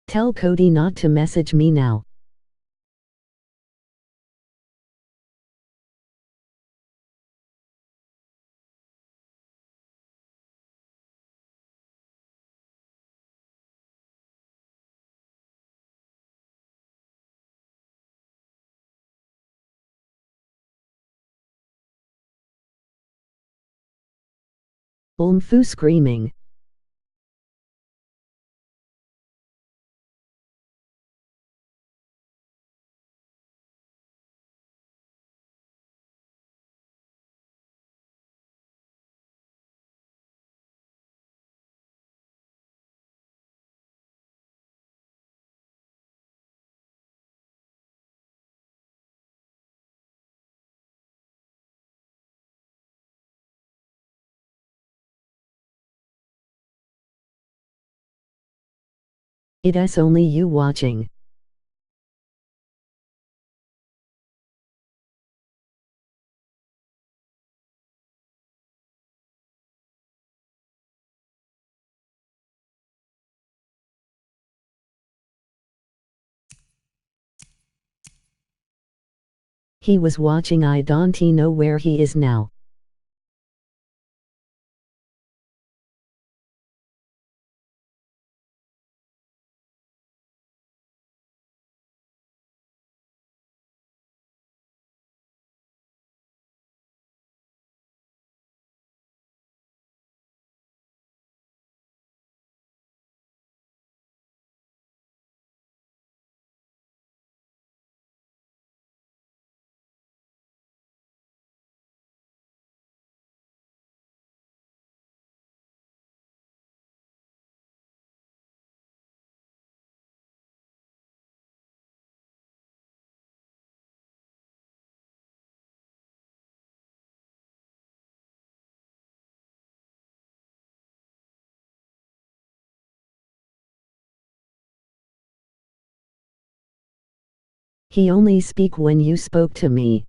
Tell Cody not to message me now. Fu screaming. It's only you watching. He was watching. I don't know where he is now. He only speak when you spoke to me.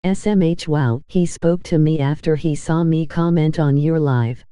SMH wow, he spoke to me after he saw me comment on your live.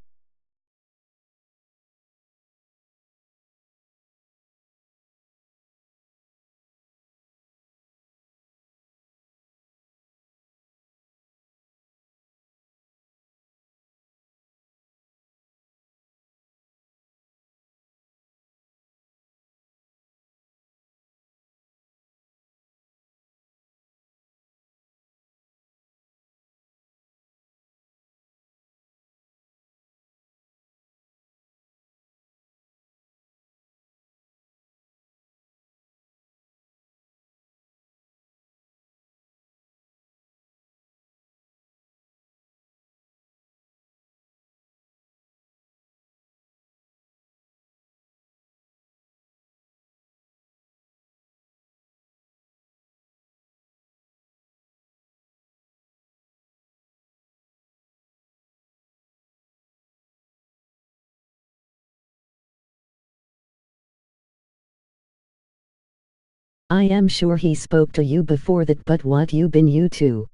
I am sure he spoke to you before that, but what you been you to?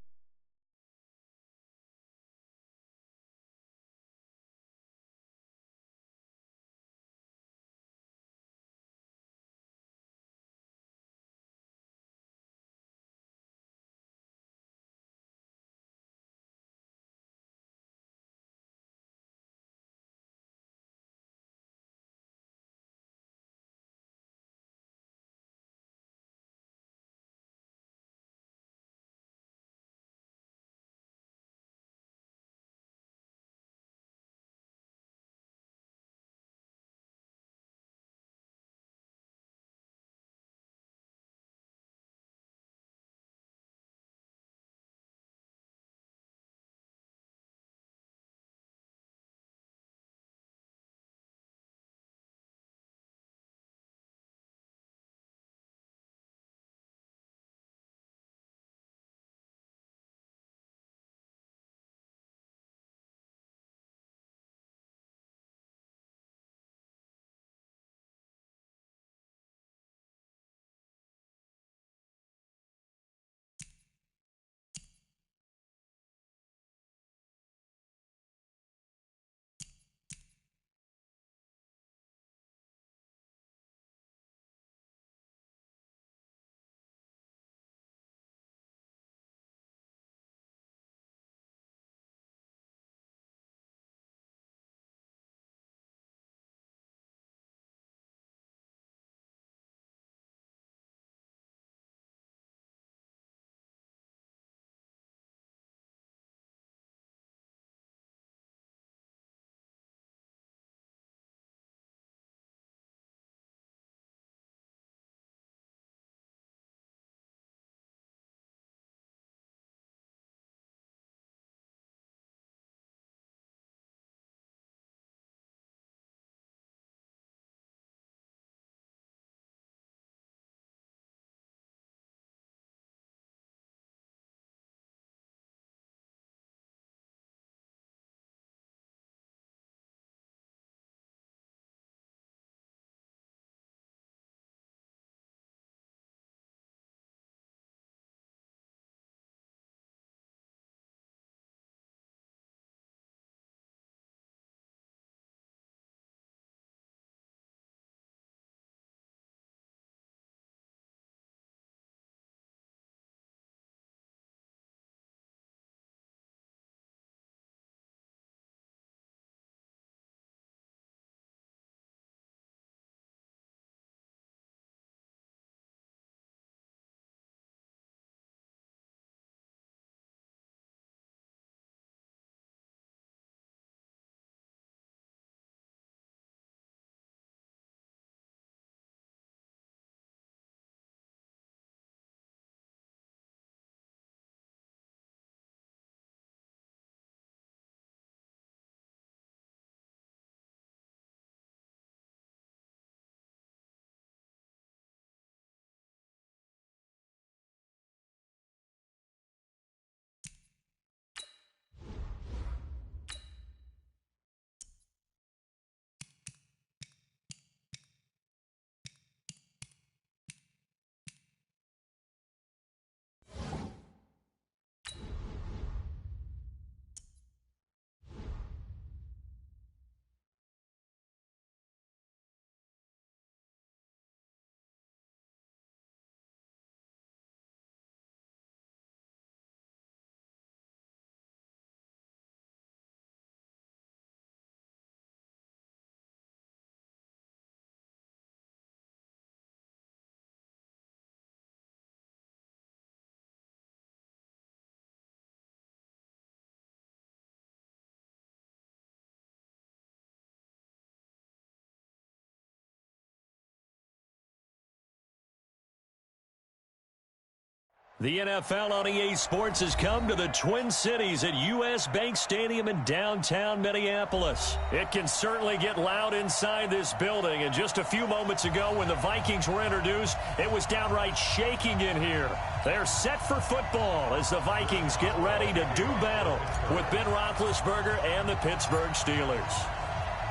The NFL on EA Sports has come to the Twin Cities at US Bank Stadium in downtown Minneapolis. It can certainly get loud inside this building, and just a few moments ago when the Vikings were introduced, it was downright shaking in here. They're set for football as the Vikings get ready to do battle with Ben Roethlisberger and the Pittsburgh Steelers.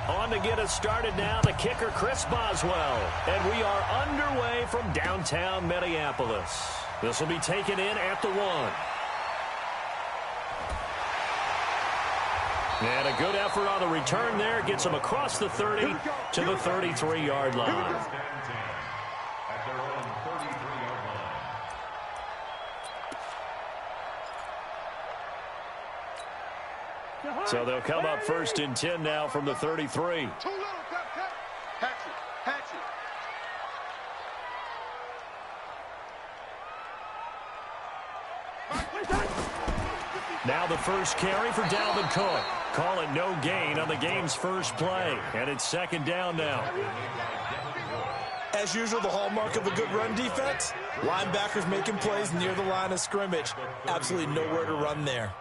On to get us started now, the kicker, Chris Boswell. And we are underway from downtown Minneapolis. This will be taken in at the 1. And a good effort on the return there. Gets him across the 30 to the 33-yard line. At their own 33-yard line. So they'll come up 1st and 10 now from the 33. Too little, cut. Hatchet. Now the first carry for Dalvin Cook. Call it no gain on the game's first play. And it's 2nd down now. As usual, the hallmark of a good run defense, linebackers making plays near the line of scrimmage. Absolutely nowhere to run there.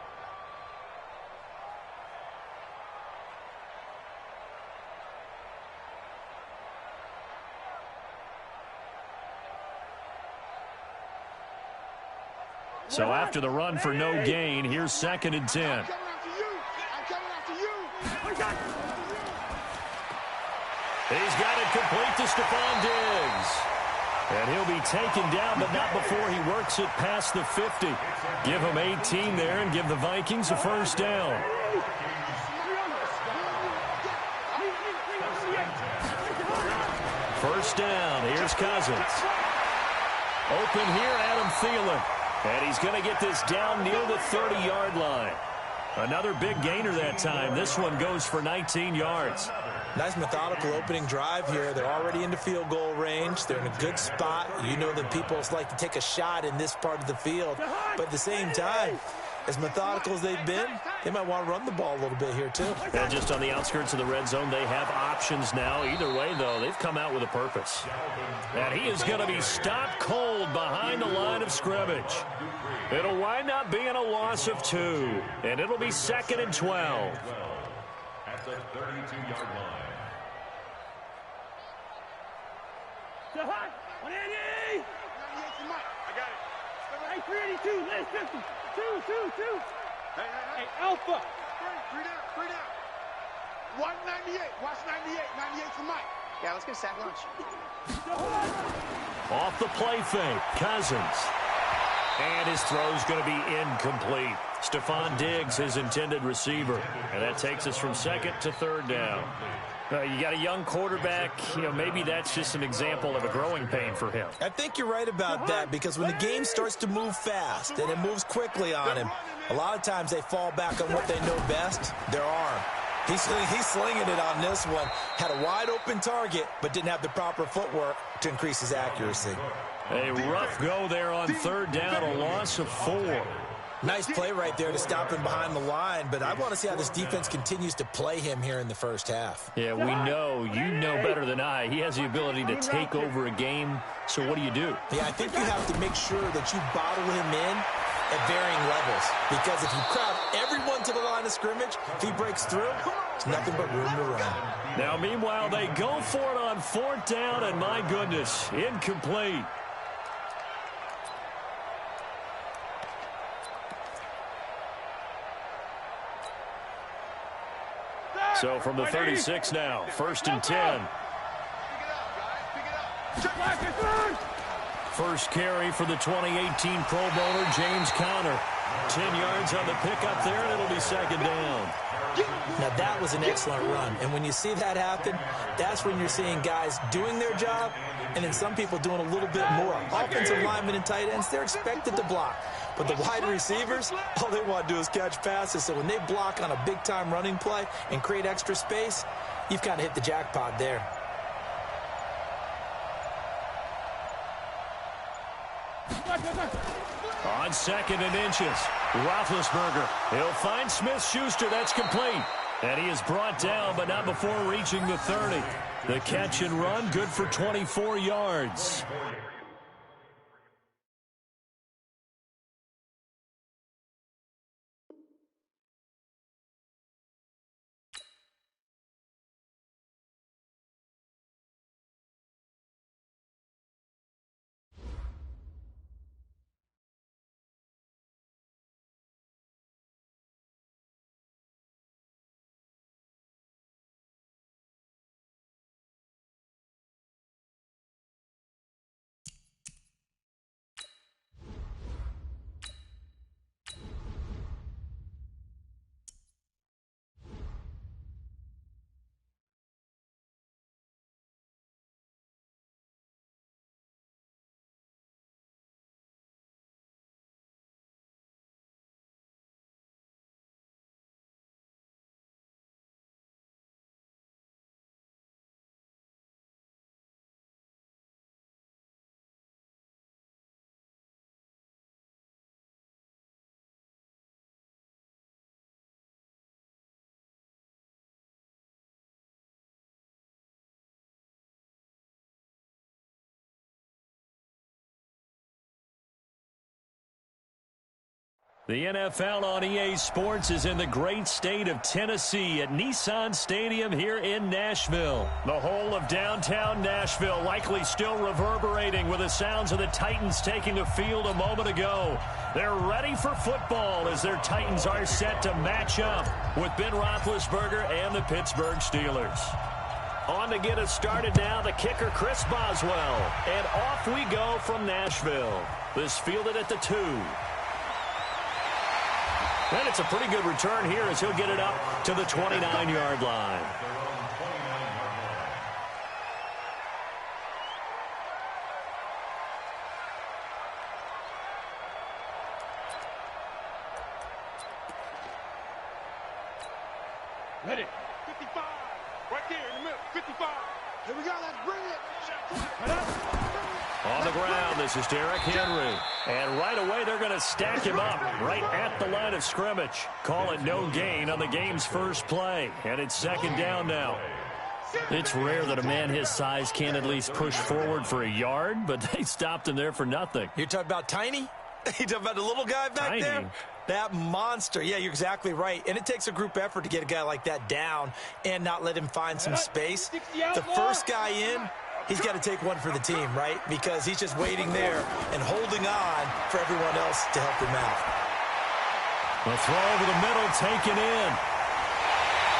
So after the run for no gain, here's 2nd and 10. I'm coming after you. He's got it complete to Stephon Diggs. And he'll be taken down, but not before he works it past the 50. Give him 18 there and give the Vikings a 1st down. First down, here's Cousins. Open here, Adam Thielen. And he's going to get this down near the 30-yard line. Another big gainer that time. This one goes for 19 yards. Nice methodical opening drive here. They're already into field goal range. They're in a good spot. You know that people like to take a shot in this part of the field. But at the same time, as methodical as they've been, they might want to run the ball a little bit here too. And just on the outskirts of the red zone, they have options now. Either way, though, they've come out with a purpose. And he is going to be stopped cold behind the line of scrimmage. It'll wind up being a loss of 2. And it'll be 2nd and 12. At the 32-yard line. Stephon, 180. 98 to Mike. I got it. Hey, 382. Let's 50. 2. Hey, Alpha. Three down. 198. Watch 98. 98 to Mike. Yeah, let's get a sack lunch. Off the play fake, Cousins. And his throw's going to be incomplete. Stephon Diggs, his intended receiver. And that takes us from 2nd to 3rd down. You got a young quarterback. Maybe that's just an example of a growing pain for him. I think you're right about that, because when the game starts to move fast and it moves quickly on him, a lot of times they fall back on what they know best, their arm. He's slinging it on this one. Had a wide open target, but didn't have the proper footwork to increase his accuracy. A rough go there on 3rd down, a loss of 4. Nice play right there to stop him behind the line, but I want to see how this defense continues to play him here in the first half. Yeah, we know. You know better than I. He has the ability to take over a game, so what do you do? Yeah, I think you have to make sure that you bottle him in at varying levels, because if you crowd everyone to the line of scrimmage, if he breaks through, it's nothing but room to run. Now, meanwhile, they go for it on 4th down, and my goodness, incomplete. So from the 36 now, 1st and 10. First carry for the 2018 Pro Bowler, James Conner. 10 yards on the pickup there, and it'll be 2nd down. Now, that was an excellent run. And when you see that happen, that's when you're seeing guys doing their job and then some people doing a little bit more. Offensive linemen and tight ends, they're expected to block. But the wide receivers, all they want to do is catch passes. So when they block on a big-time running play and create extra space, you've kind of hit the jackpot there. On 2nd and inches, Roethlisberger. He'll find Smith-Schuster. That's complete. And he is brought down, but not before reaching the 30. The catch and run, good for 24 yards. The NFL on EA Sports is in the great state of Tennessee at Nissan Stadium here in Nashville. The whole of downtown Nashville likely still reverberating with the sounds of the Titans taking the field a moment ago. They're ready for football as their Titans are set to match up with Ben Roethlisberger and the Pittsburgh Steelers. On to get us started now, the kicker Chris Boswell. And off we go from Nashville. This fielded at the 2. And it's a pretty good return here as he'll get it up to the 29-yard line. Ready. 55. Right there in the middle. 55. Here we go. Let's bring it. On the ground, this is Derrick Henry. And right away, they're going to stack him up right at the line of scrimmage. Call it no gain on the game's first play. And it's second down now. It's rare that a man his size can't at least push forward for a yard, but they stopped him there for nothing. You're talking about Tiny? You talking about the little guy back there? That monster. Yeah, you're exactly right. And it takes a group effort to get a guy like that down and not let him find some space. The first guy in, he's got to take one for the team, right? Because he's just waiting there and holding on for everyone else to help him out. The throw over the middle taken in.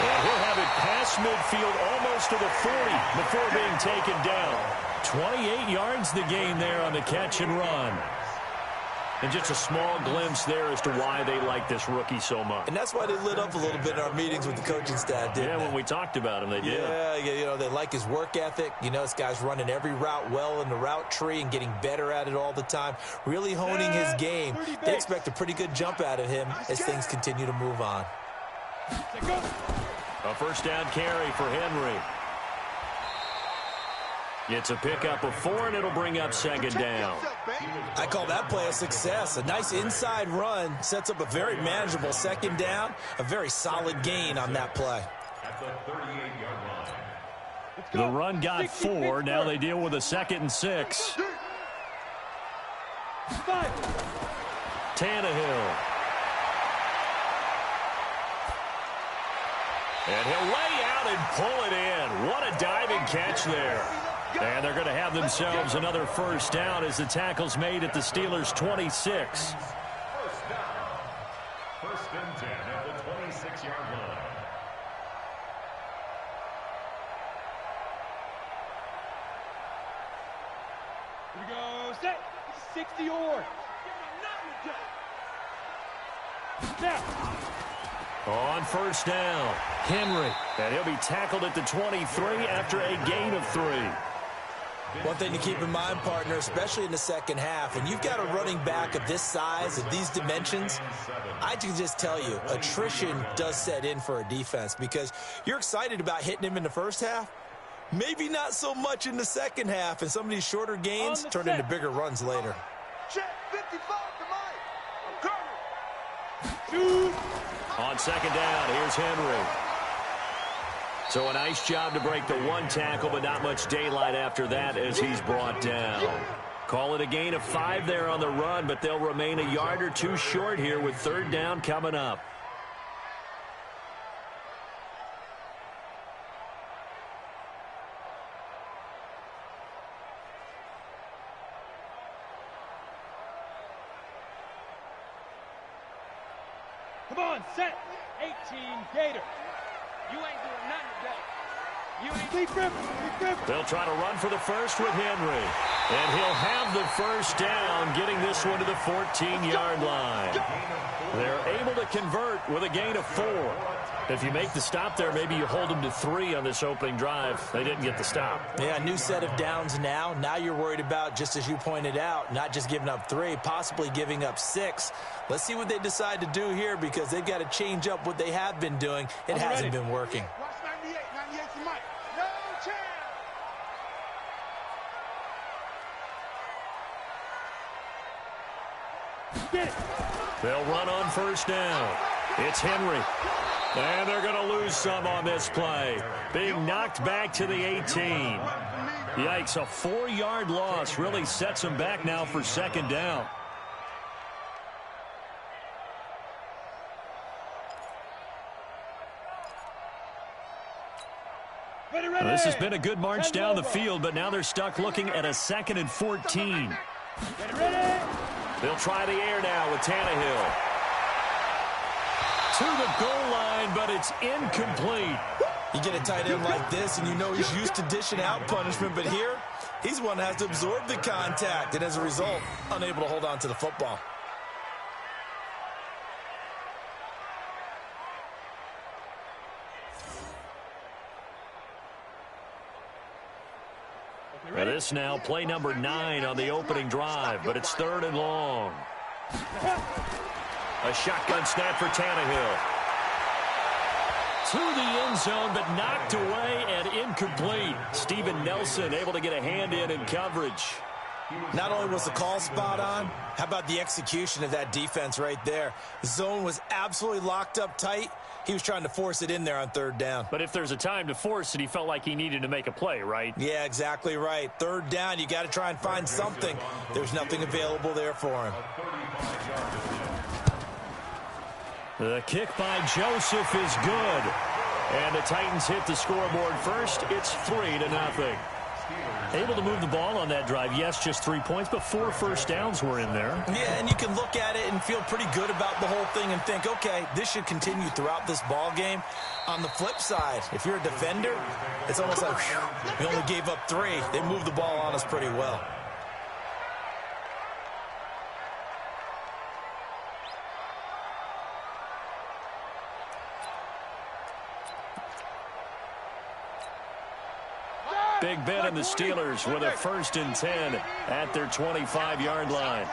And he'll have it past midfield almost to the 40 before being taken down. 28 yards the gain there on the catch and run. And just a small glimpse there as to why they like this rookie so much. And that's why they lit up a little bit in our meetings with the coaching staff, didn't they? When we talked about him, they did. Yeah, you know, they like his work ethic. You know, this guy's running every route well in the route tree and getting better at it all the time. Really honing his game. They expect a pretty good jump out of him as things continue to move on. A first down carry for Henry. It's a pickup of 4, and it'll bring up second down. I call that play a success. A nice inside run sets up a very manageable second down. A very solid gain on that play. The run got 4. Now they deal with a 2nd and 6. Tannehill. And he'll lay out and pull it in. What a diving catch there. And they're going to have themselves another first down as the tackle's made at the Steelers' 26. First and 10 at the 26-yard line. Here we go. Set. 60 yards. Now. On first down, Henry. And he'll be tackled at the 23 after a gain of 3. One thing to keep in mind, partner, especially in the second half, when you've got a running back of this size, of these dimensions, I can just tell you, attrition does set in for a defense because you're excited about hitting him in the first half. Maybe not so much in the second half, and some of these shorter gains turn into bigger runs later. Check 55 to Mike. I'm coming. Shoot. On second down, here's Henry. So a nice job to break the 1 tackle, but not much daylight after that as he's brought down. Call it a gain of 5 there on the run, but they'll remain a yard or 2 short here with third down coming up. Come on, set. 18 Gator. You ain't doing nothing today. You ain't keep gripping. They'll try to run for the first with Henry. And he'll have the first down, getting this one to the 14-yard line. They're able to convert with a gain of 4. If you make the stop there, maybe you hold them to 3 on this opening drive. They didn't get the stop. Yeah, new set of downs now. Now you're worried about, just as you pointed out, not just giving up 3, possibly giving up 6. Let's see what they decide to do here because they've got to change up what they have been doing. It hasn't been working. Watch 98. 98 to Mike. No chance. Get it. They'll run on first down. It's Henry. And they're going to lose some on this play. Being knocked back to the 18. Yikes, a 4-yard loss really sets them back now for second down. Well, this has been a good march down the field, but now they're stuck looking at a 2nd and 14. They'll try the air now with Tannehill. To the goal line, but it's incomplete. You get a tight end like this, and you know he's used to dishing out punishment, but here, he's one that has to absorb the contact, and as a result, unable to hold on to the football. Now this now play number 9 on the opening drive, but it's 3rd and long. A shotgun snap for Tannehill. To the end zone, but knocked away and incomplete. Steven Nelson able to get a hand in coverage. Not only was the call spot on, how about the execution of that defense right there? The zone was absolutely locked up tight. He was trying to force it in there on 3rd down. But if there's a time to force it, he felt like he needed to make a play, right? Yeah, exactly right. 3rd down, you got to try and find something. There's nothing available there for him. The kick by Joseph is good. And the Titans hit the scoreboard first. It's 3-0. Able to move the ball on that drive. Yes, just 3 points, but 4 first downs were in there. Yeah, and you can look at it and feel pretty good about the whole thing and think, okay, this should continue throughout this ball game. On the flip side, if you're a defender, it's almost like, whew, we only gave up 3. They moved the ball on us pretty well. Big Ben and the Steelers with a 1st and 10 at their 25-yard line.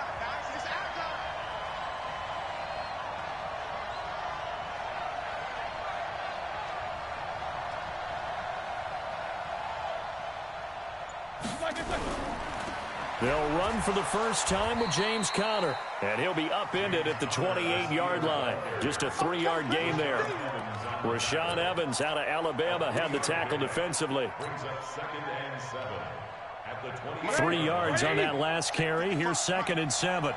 They'll run for the first time with James Conner, and he'll be upended at the 28-yard line. Just a 3-yard gain there. Rashaan Evans out of Alabama had the tackle defensively. 3 yards on that last carry. Here's 2nd and 7.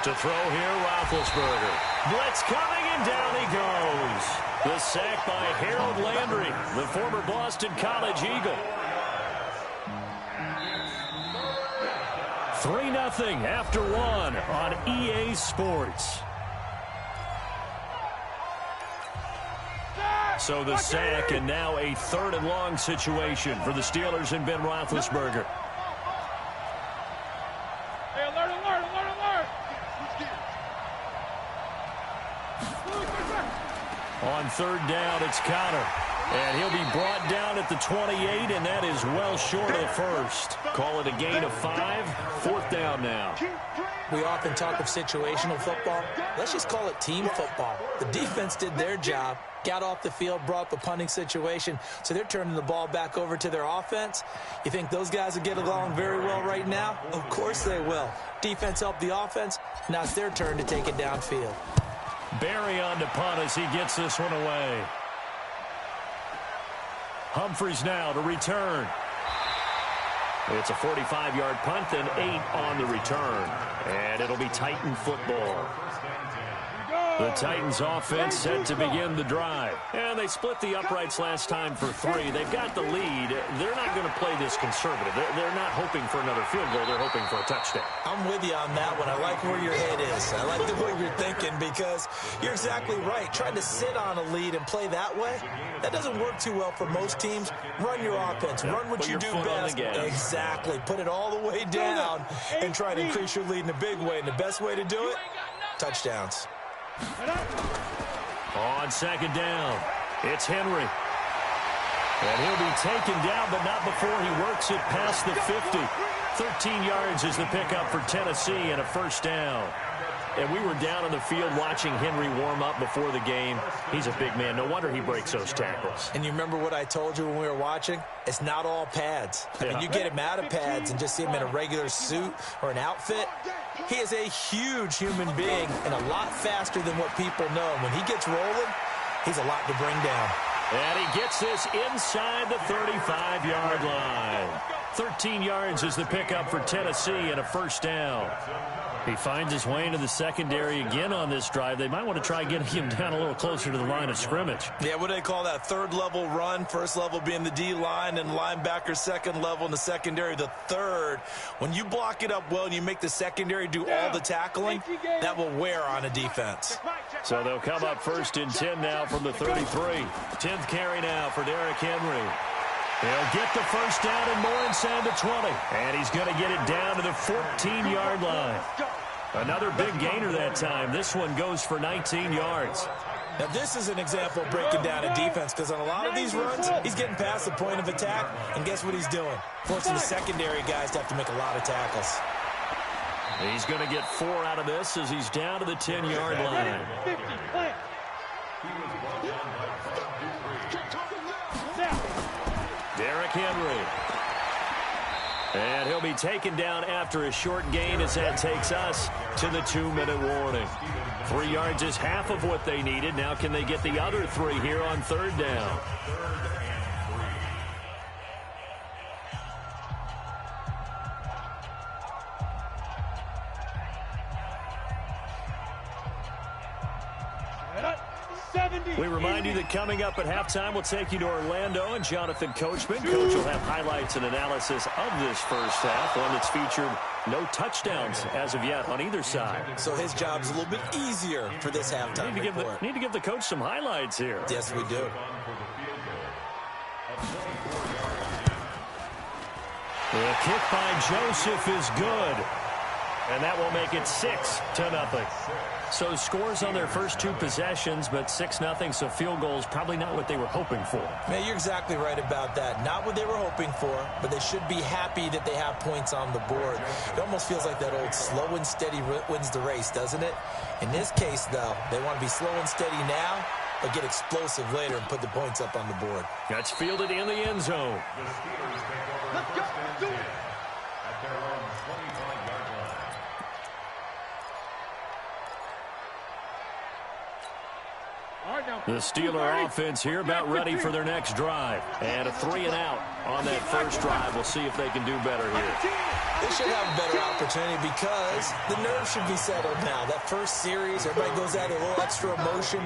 To throw here, Roethlisberger. Blitz coming, and down he goes. The sack by Harold Landry, the former Boston College Eagle. 3-0 after 1 on EA Sports. So the sack, and now a 3rd and long situation for the Steelers and Ben Roethlisberger. Hey, alert, alert, alert, alert! On 3rd down, it's Conner. And he'll be brought down at the 28, and that is well short of the 1st. Call it a gain of 5. 4th down now. We often talk of situational football. Let's just call it team football. The defense did their job, got off the field, brought up a punting situation, so they're turning the ball back over to their offense. You think those guys will get along very well right now? Of course they will. Defense helped the offense. Now it's their turn to take it downfield. Barry on to punt as he gets this one away. Humphries now to return. It's a 45-yard punt and 8 on the return. And it'll be Titan football. The Titans offense set to begin the drive. And they split the uprights last time for 3. They've got the lead. They're not going to play this conservative. They're not hoping for another field goal. They're hoping for a touchdown. I'm with you on that one. I like where your head is. I like the way you're thinking because you're exactly right. Trying to sit on a lead and play that way, that doesn't work too well for most teams. Run your offense. Run what you do best. Exactly. Put it all the way down and try to increase your lead in a big way. And the best way to do it, touchdowns. On 2nd down, it's Henry. And he'll be taken down, but not before he works it past the 50. 13 yards is the pickup for Tennessee and a 1st down. And we were down on the field watching Henry warm up before the game. He's a big man. No wonder he breaks those tackles. And you remember what I told you when we were watching? It's not all pads. I mean, you get him out of pads and just see him in a regular suit or an outfit. He is a huge human being and a lot faster than what people know. When he gets rolling, he's a lot to bring down. And he gets this inside the 35-yard line. 13 yards is the pickup for Tennessee and a first down. He finds his way into the secondary again on this drive. They might want to try getting him down a little closer to the line of scrimmage. Yeah, what do they call that? Third level run. First level being the D-line and linebacker. Second level in the secondary, the third. When you block it up well and you make the secondary do all the tackling, that will wear on a defense. So they'll come up first and 10 now from the 33. 10th carry now for Derrick Henry. He'll get the first down and more inside the 20. And he's going to get it down to the 14-yard line. Another big gainer that time. This one goes for 19 yards. Now, this is an example of breaking down a defense because on a lot of these runs, he's getting past the point of attack, and guess what he's doing? Forcing the secondary guys to have to make a lot of tackles. He's going to get 4 out of this as he's down to the 10-yard line. Derrick Henry. And he'll be taken down after a short gain as that takes us to the 2-minute warning. 3 yards is half of what they needed. Now can they get the other 3 here on third down? We remind you that coming up at halftime, we'll take you to Orlando and Jonathan Coachman. Coach will have highlights and analysis of this first half, one that's featured no touchdowns as of yet on either side. So his job's a little bit easier for this halftime report. Need to give the coach some highlights here. Yes, we do. The kick by Joseph is good. And that will make it 6-0. So scores on their first 2 possessions, but 6-0, so field goals probably not what they were hoping for. Man, you're exactly right about that. Not what they were hoping for, but they should be happy that they have points on the board. It almost feels like that old slow and steady wins the race, doesn't it? In this case, though, they want to be slow and steady now, but get explosive later and put the points up on the board. That's fielded in the end zone. Let's go. Let's do it. At their own 25-yard line. The Steeler offense here about ready for their next drive. And a 3-and-out on that first drive. We'll see if they can do better here. They should have a better opportunity because the nerves should be settled now. That first series, everybody goes out a little extra emotion.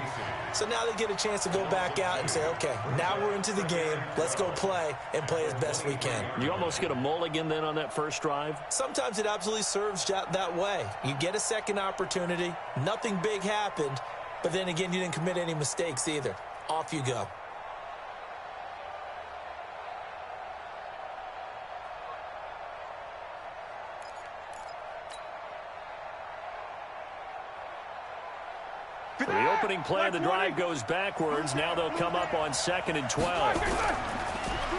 So now they get a chance to go back out and say, okay, now we're into the game. Let's go play and play as best we can. You almost get a mulligan then on that first drive? Sometimes it absolutely serves that way. You get a second opportunity. Nothing big happened. But then again, you didn't commit any mistakes either. Off you go. The opening play of the drive goes backwards. Now they'll come up on 2nd and 12.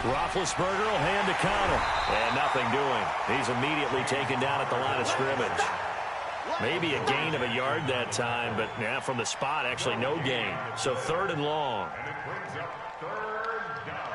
Roethlisberger will hand to Connor. And nothing doing. He's immediately taken down at the line of scrimmage. Maybe a gain of a yard that time, but now from the spot, actually no gain. So 3rd and long. And it brings up 3rd down.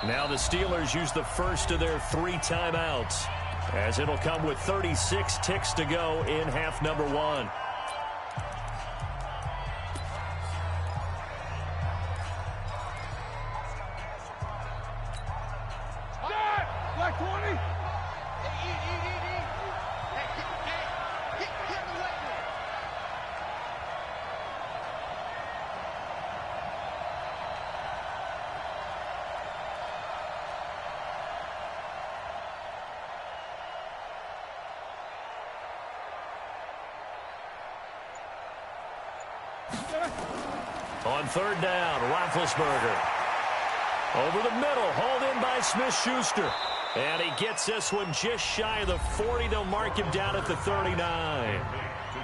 Now the Steelers use the first of their 3 timeouts, as it'll come with 36 ticks to go in half number 1. Black 20. On 3rd down, Roethlisberger. Over the middle, hauled in by Smith-Schuster. And he gets this one just shy of the 40. They'll mark him down at the 39.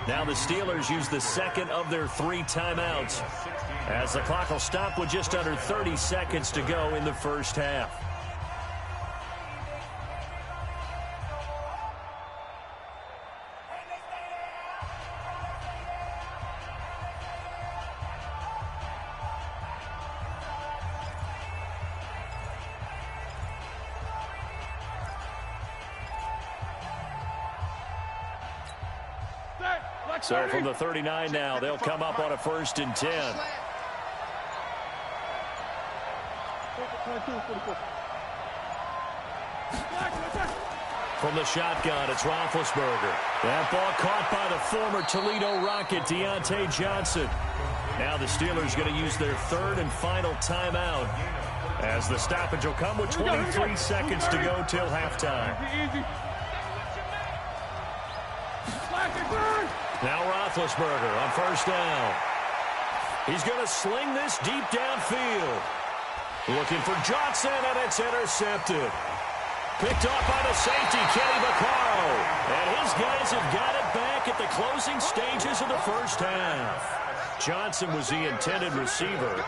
Now the Steelers use the second of their 3 timeouts, as the clock will stop with just under 30 seconds to go in the first half. So from the 39 now, they'll come up on a 1st and 10. From the shotgun, it's Roethlisberger. That ball caught by the former Toledo Rocket, Deontay Johnson. Now the Steelers going to use their 3rd and final timeout, as the stoppage will come with 23 seconds to go till halftime. Now Roethlisberger on 1st down. He's going to sling this deep downfield. Looking for Johnson, and it's intercepted. Picked off by the safety, Kenny Vaccaro. And his guys have got it back at the closing stages of the 1st half. Johnson was the intended receiver.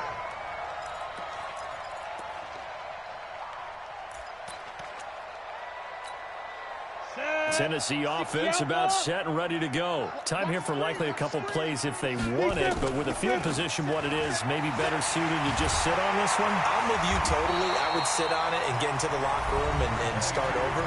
Tennessee offense about set and ready to go. Time here for likely a couple plays if they want it, but with the field position what it is, maybe better suited to just sit on this one? I'm with you totally. I would sit on it and get into the locker room and start over.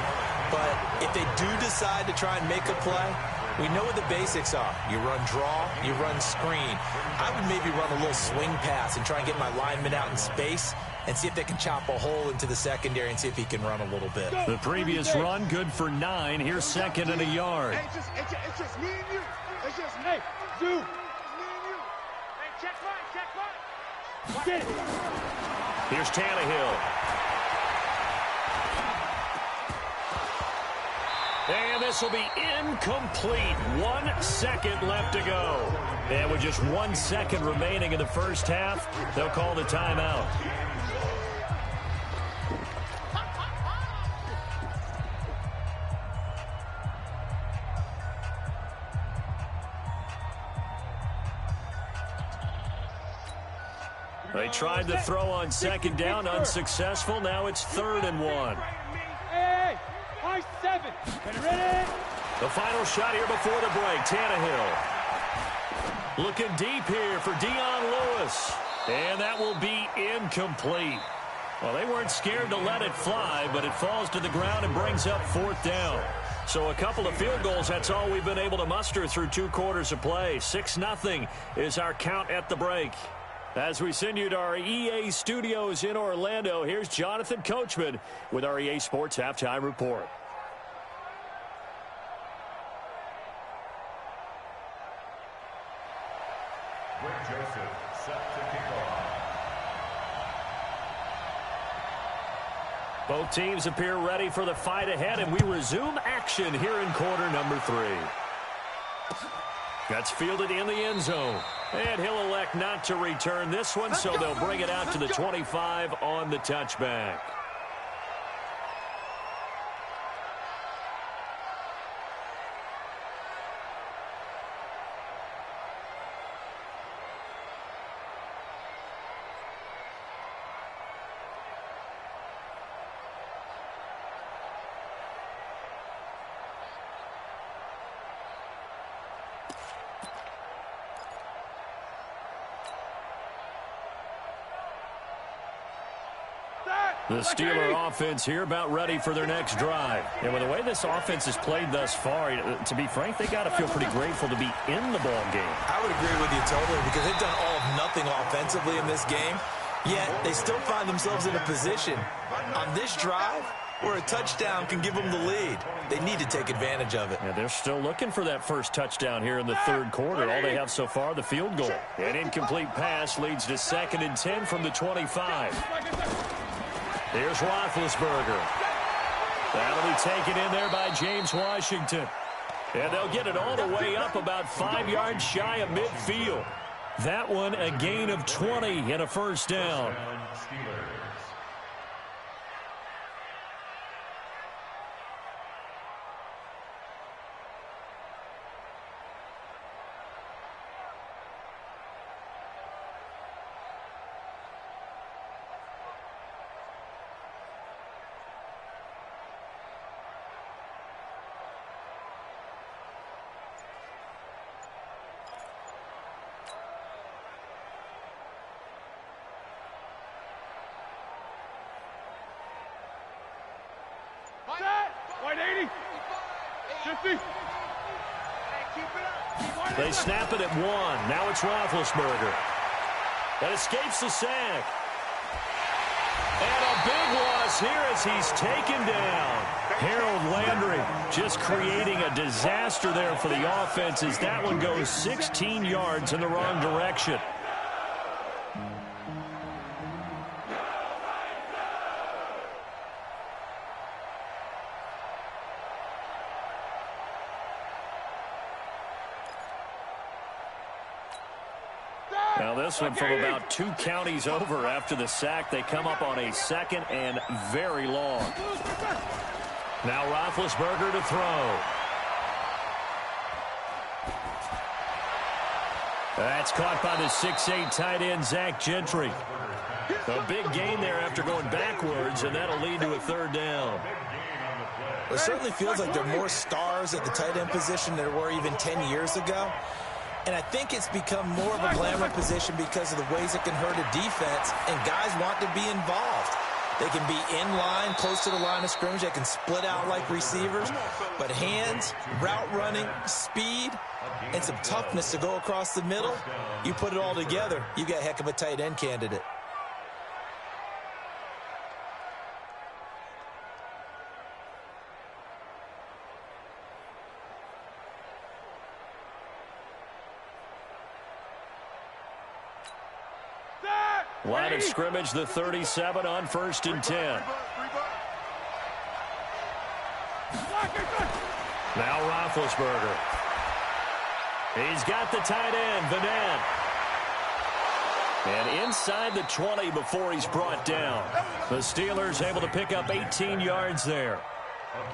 But if they do decide to try and make a play, we know what the basics are. You run draw, you run screen. I would maybe run a little swing pass and try and get my lineman out in space and see if they can chop a hole into the secondary and see if he can run a little bit. The previous run, good for 9. Here's 2nd and a yard. Hey, it's just me and you. It's just, hey, dude. It's me and you. Hey, check right. Get it. Here's Tannehill. And this will be incomplete. 1 second left to go. And with just 1 second remaining in the 1st half, they'll call the timeout. They tried to throw on 2nd down, unsuccessful. Now it's 3rd and 1. Hey, high 7. Get ready. The final shot here before the break. Tannehill looking deep here for Dion Lewis. And that will be incomplete. Well, they weren't scared to let it fly, but it falls to the ground and brings up 4th down. So a couple of field goals, that's all we've been able to muster through 2 quarters of play. 6-0 is our count at the break. As we send you to our EA studios in Orlando, here's Jonathan Coachman with our EA Sports Halftime Report. Greg Joseph set to kick off. Both teams appear ready for the fight ahead, and we resume action here in quarter number 3. That's fielded in the end zone. And he'll elect not to return this one, so they'll bring it out to the 25 on the touchback. The Steeler offense here about ready for their next drive. And with the way this offense has played thus far, to be frank, they got to feel pretty grateful to be in the ball game. I would agree with you totally because they've done all of nothing offensively in this game, yet they still find themselves in a position on this drive where a touchdown can give them the lead. They need to take advantage of it. Yeah, they're still looking for that first touchdown here in the 3rd quarter. All they have so far, the field goal. An incomplete pass leads to 2nd and 10 from the 25. Here's Roethlisberger. That'll be taken in there by James Washington. And they'll get it all the way up about 5 yards shy of midfield. That one a gain of 20 and a 1st down. White 80. 50. They snap it at 1. Now it's Roethlisberger. That escapes the sack. And a big loss here as he's taken down. Harold Landry just creating a disaster there for the offense as that one goes 16 yards in the wrong direction. Now this one from about 2 counties over after the sack. They come up on a 2nd and very long. Now Roethlisberger to throw. That's caught by the 6'8" tight end, Zach Gentry. A big gain there after going backwards, and that'll lead to a 3rd down. It certainly feels like there are more stars at the tight end position than there were even 10 years ago. And I think it's become more of a glamour position because of the ways it can hurt a defense, and guys want to be involved. They can be in line, close to the line of scrimmage. They can split out like receivers. But hands, route running, speed, and some toughness to go across the middle, you put it all together, you got a heck of a tight end candidate. Line of scrimmage, the 37 on 1st and 10. Now Roethlisberger. He's got the tight end, Vanette. And inside the 20 before he's brought down. The Steelers able to pick up 18 yards there.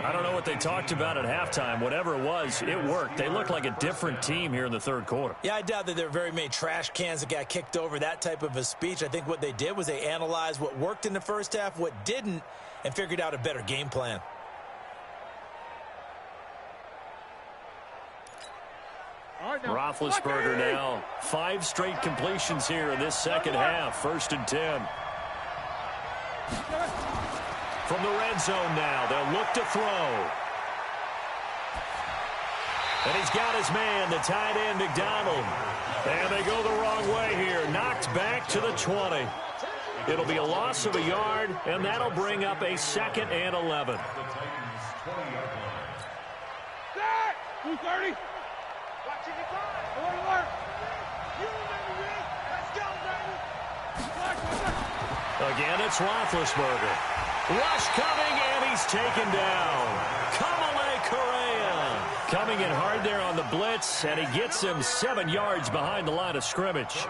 I don't know what they talked about at halftime. Whatever it was, it worked. They look like a different team here in the 3rd quarter. Yeah, I doubt that there are very many trash cans that got kicked over, that type of a speech. I think what they did was they analyzed what worked in the first half, what didn't, and figured out a better game plan. Roethlisberger now. 5 straight completions here in this 2nd half. 1st and 10. From the red zone now, they'll look to throw. And he's got his man, the tight end, McDonald. And they go the wrong way here. Knocked back to the 20. It'll be a loss of a yard, and that'll bring up a 2nd and 11. 230. Again, it's Roethlisberger. Rush coming, and he's taken down. Kamalei Correa coming in hard there on the blitz, and he gets him 7 yards behind the line of scrimmage.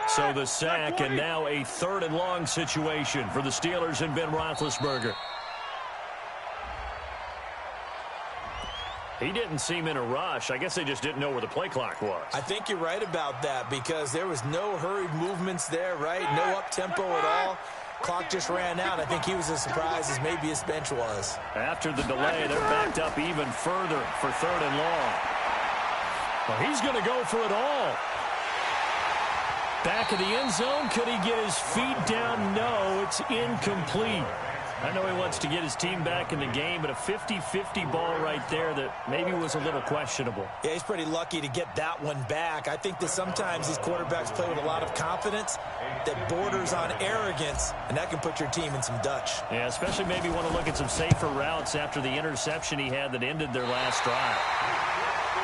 So the sack, and now a 3rd and long situation for the Steelers and Ben Roethlisberger. He didn't seem in a rush. I guess they just didn't know where the play clock was. I think you're right about that because there was no hurried movements there, right? No up-tempo at all. Clock just ran out. I think he was as surprised as maybe his bench was. After the delay, they're backed up even further for 3rd and long. Well, he's going to go for it all. Back of the end zone. Could he get his feet down? No, it's incomplete. I know he wants to get his team back in the game, but a 50-50 ball right there that maybe was a little questionable. Yeah, he's pretty lucky to get that one back. I think that sometimes these quarterbacks play with a lot of confidence that borders on arrogance, and that can put your team in some Dutch. Yeah, especially maybe want to look at some safer routes after the interception he had that ended their last drive.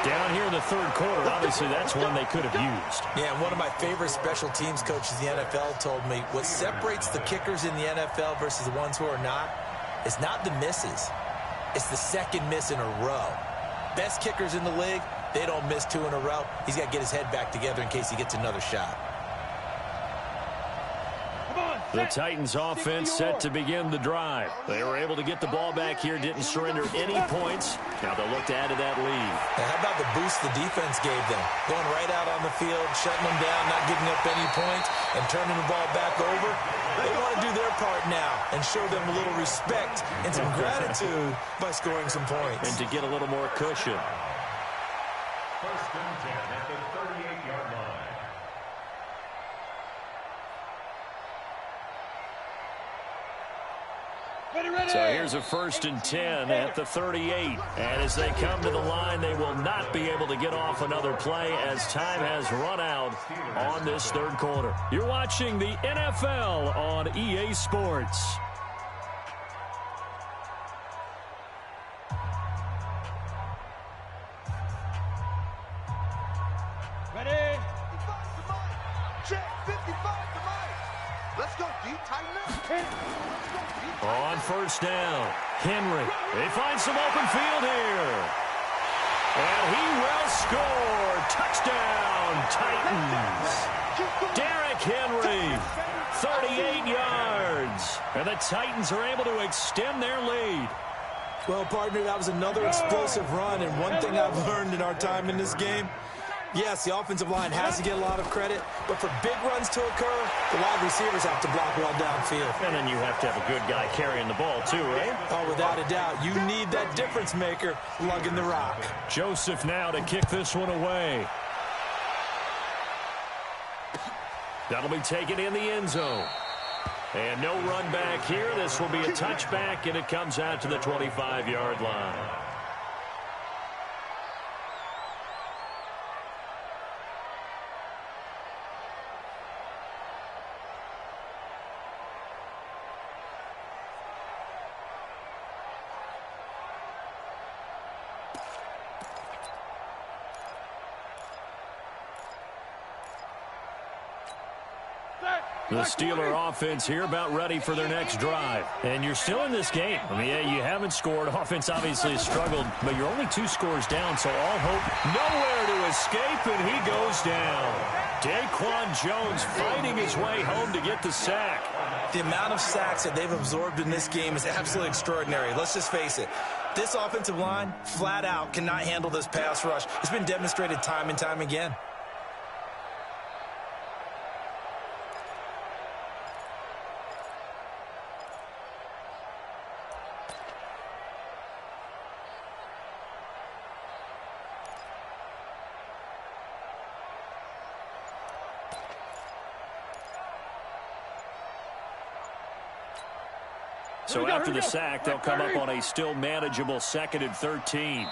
Down here in the 3rd quarter, obviously that's one they could have used. Yeah, and one of my favorite special teams coaches in the NFL told me what separates the kickers in the NFL versus the ones who are not is not the misses. It's the 2nd miss in a row. Best kickers in the league, they don't miss 2 in a row. He's got to get his head back together in case he gets another shot. The Titans offense set to begin the drive. They were able to get the ball back here, didn't surrender any points. Now they'll look to add to that lead. Now, how about the boost the defense gave them? Going right out on the field, shutting them down, not giving up any points, and turning the ball back over. They want to do their part now and show them a little respect and some gratitude by scoring some points. And to get a little more cushion. First and 10 at the 38-yard line. So here's a first and 10 at the 38. And as they come to the line, they will not be able to get off another play as time has run out on this third quarter. You're watching the NFL on EA Sports. Ready? Check 55 to Mike. Let's go deep, tighten up. On first down, Henry. They find some open field here. And he will score. Touchdown, Titans. Derrick Henry, 38 yards. And the Titans are able to extend their lead. Well, partner, that was another explosive run, and one thing I've learned in our time in this game, yes, the offensive line has to get a lot of credit, but for big runs to occur, the wide receivers have to block well downfield. And then you have to have a good guy carrying the ball too, right? Oh, without a doubt. You need that difference maker lugging the rock. Joseph now to kick this one away. That'll be taken in the end zone. And no run back here. This will be a touchback, and it comes out to the 25-yard line. The Steeler offense here about ready for their next drive. And you're still in this game. I mean, yeah, you haven't scored. Offense obviously has struggled, but you're only 2 scores down, so all hope nowhere to escape, and he goes down. Daquan Jones fighting his way home to get the sack. The amount of sacks that they've absorbed in this game is absolutely extraordinary. Let's just face it. This offensive line, flat out, cannot handle this pass rush. It's been demonstrated time and time again. So after the sack, they'll come up on a still manageable 2nd and 13.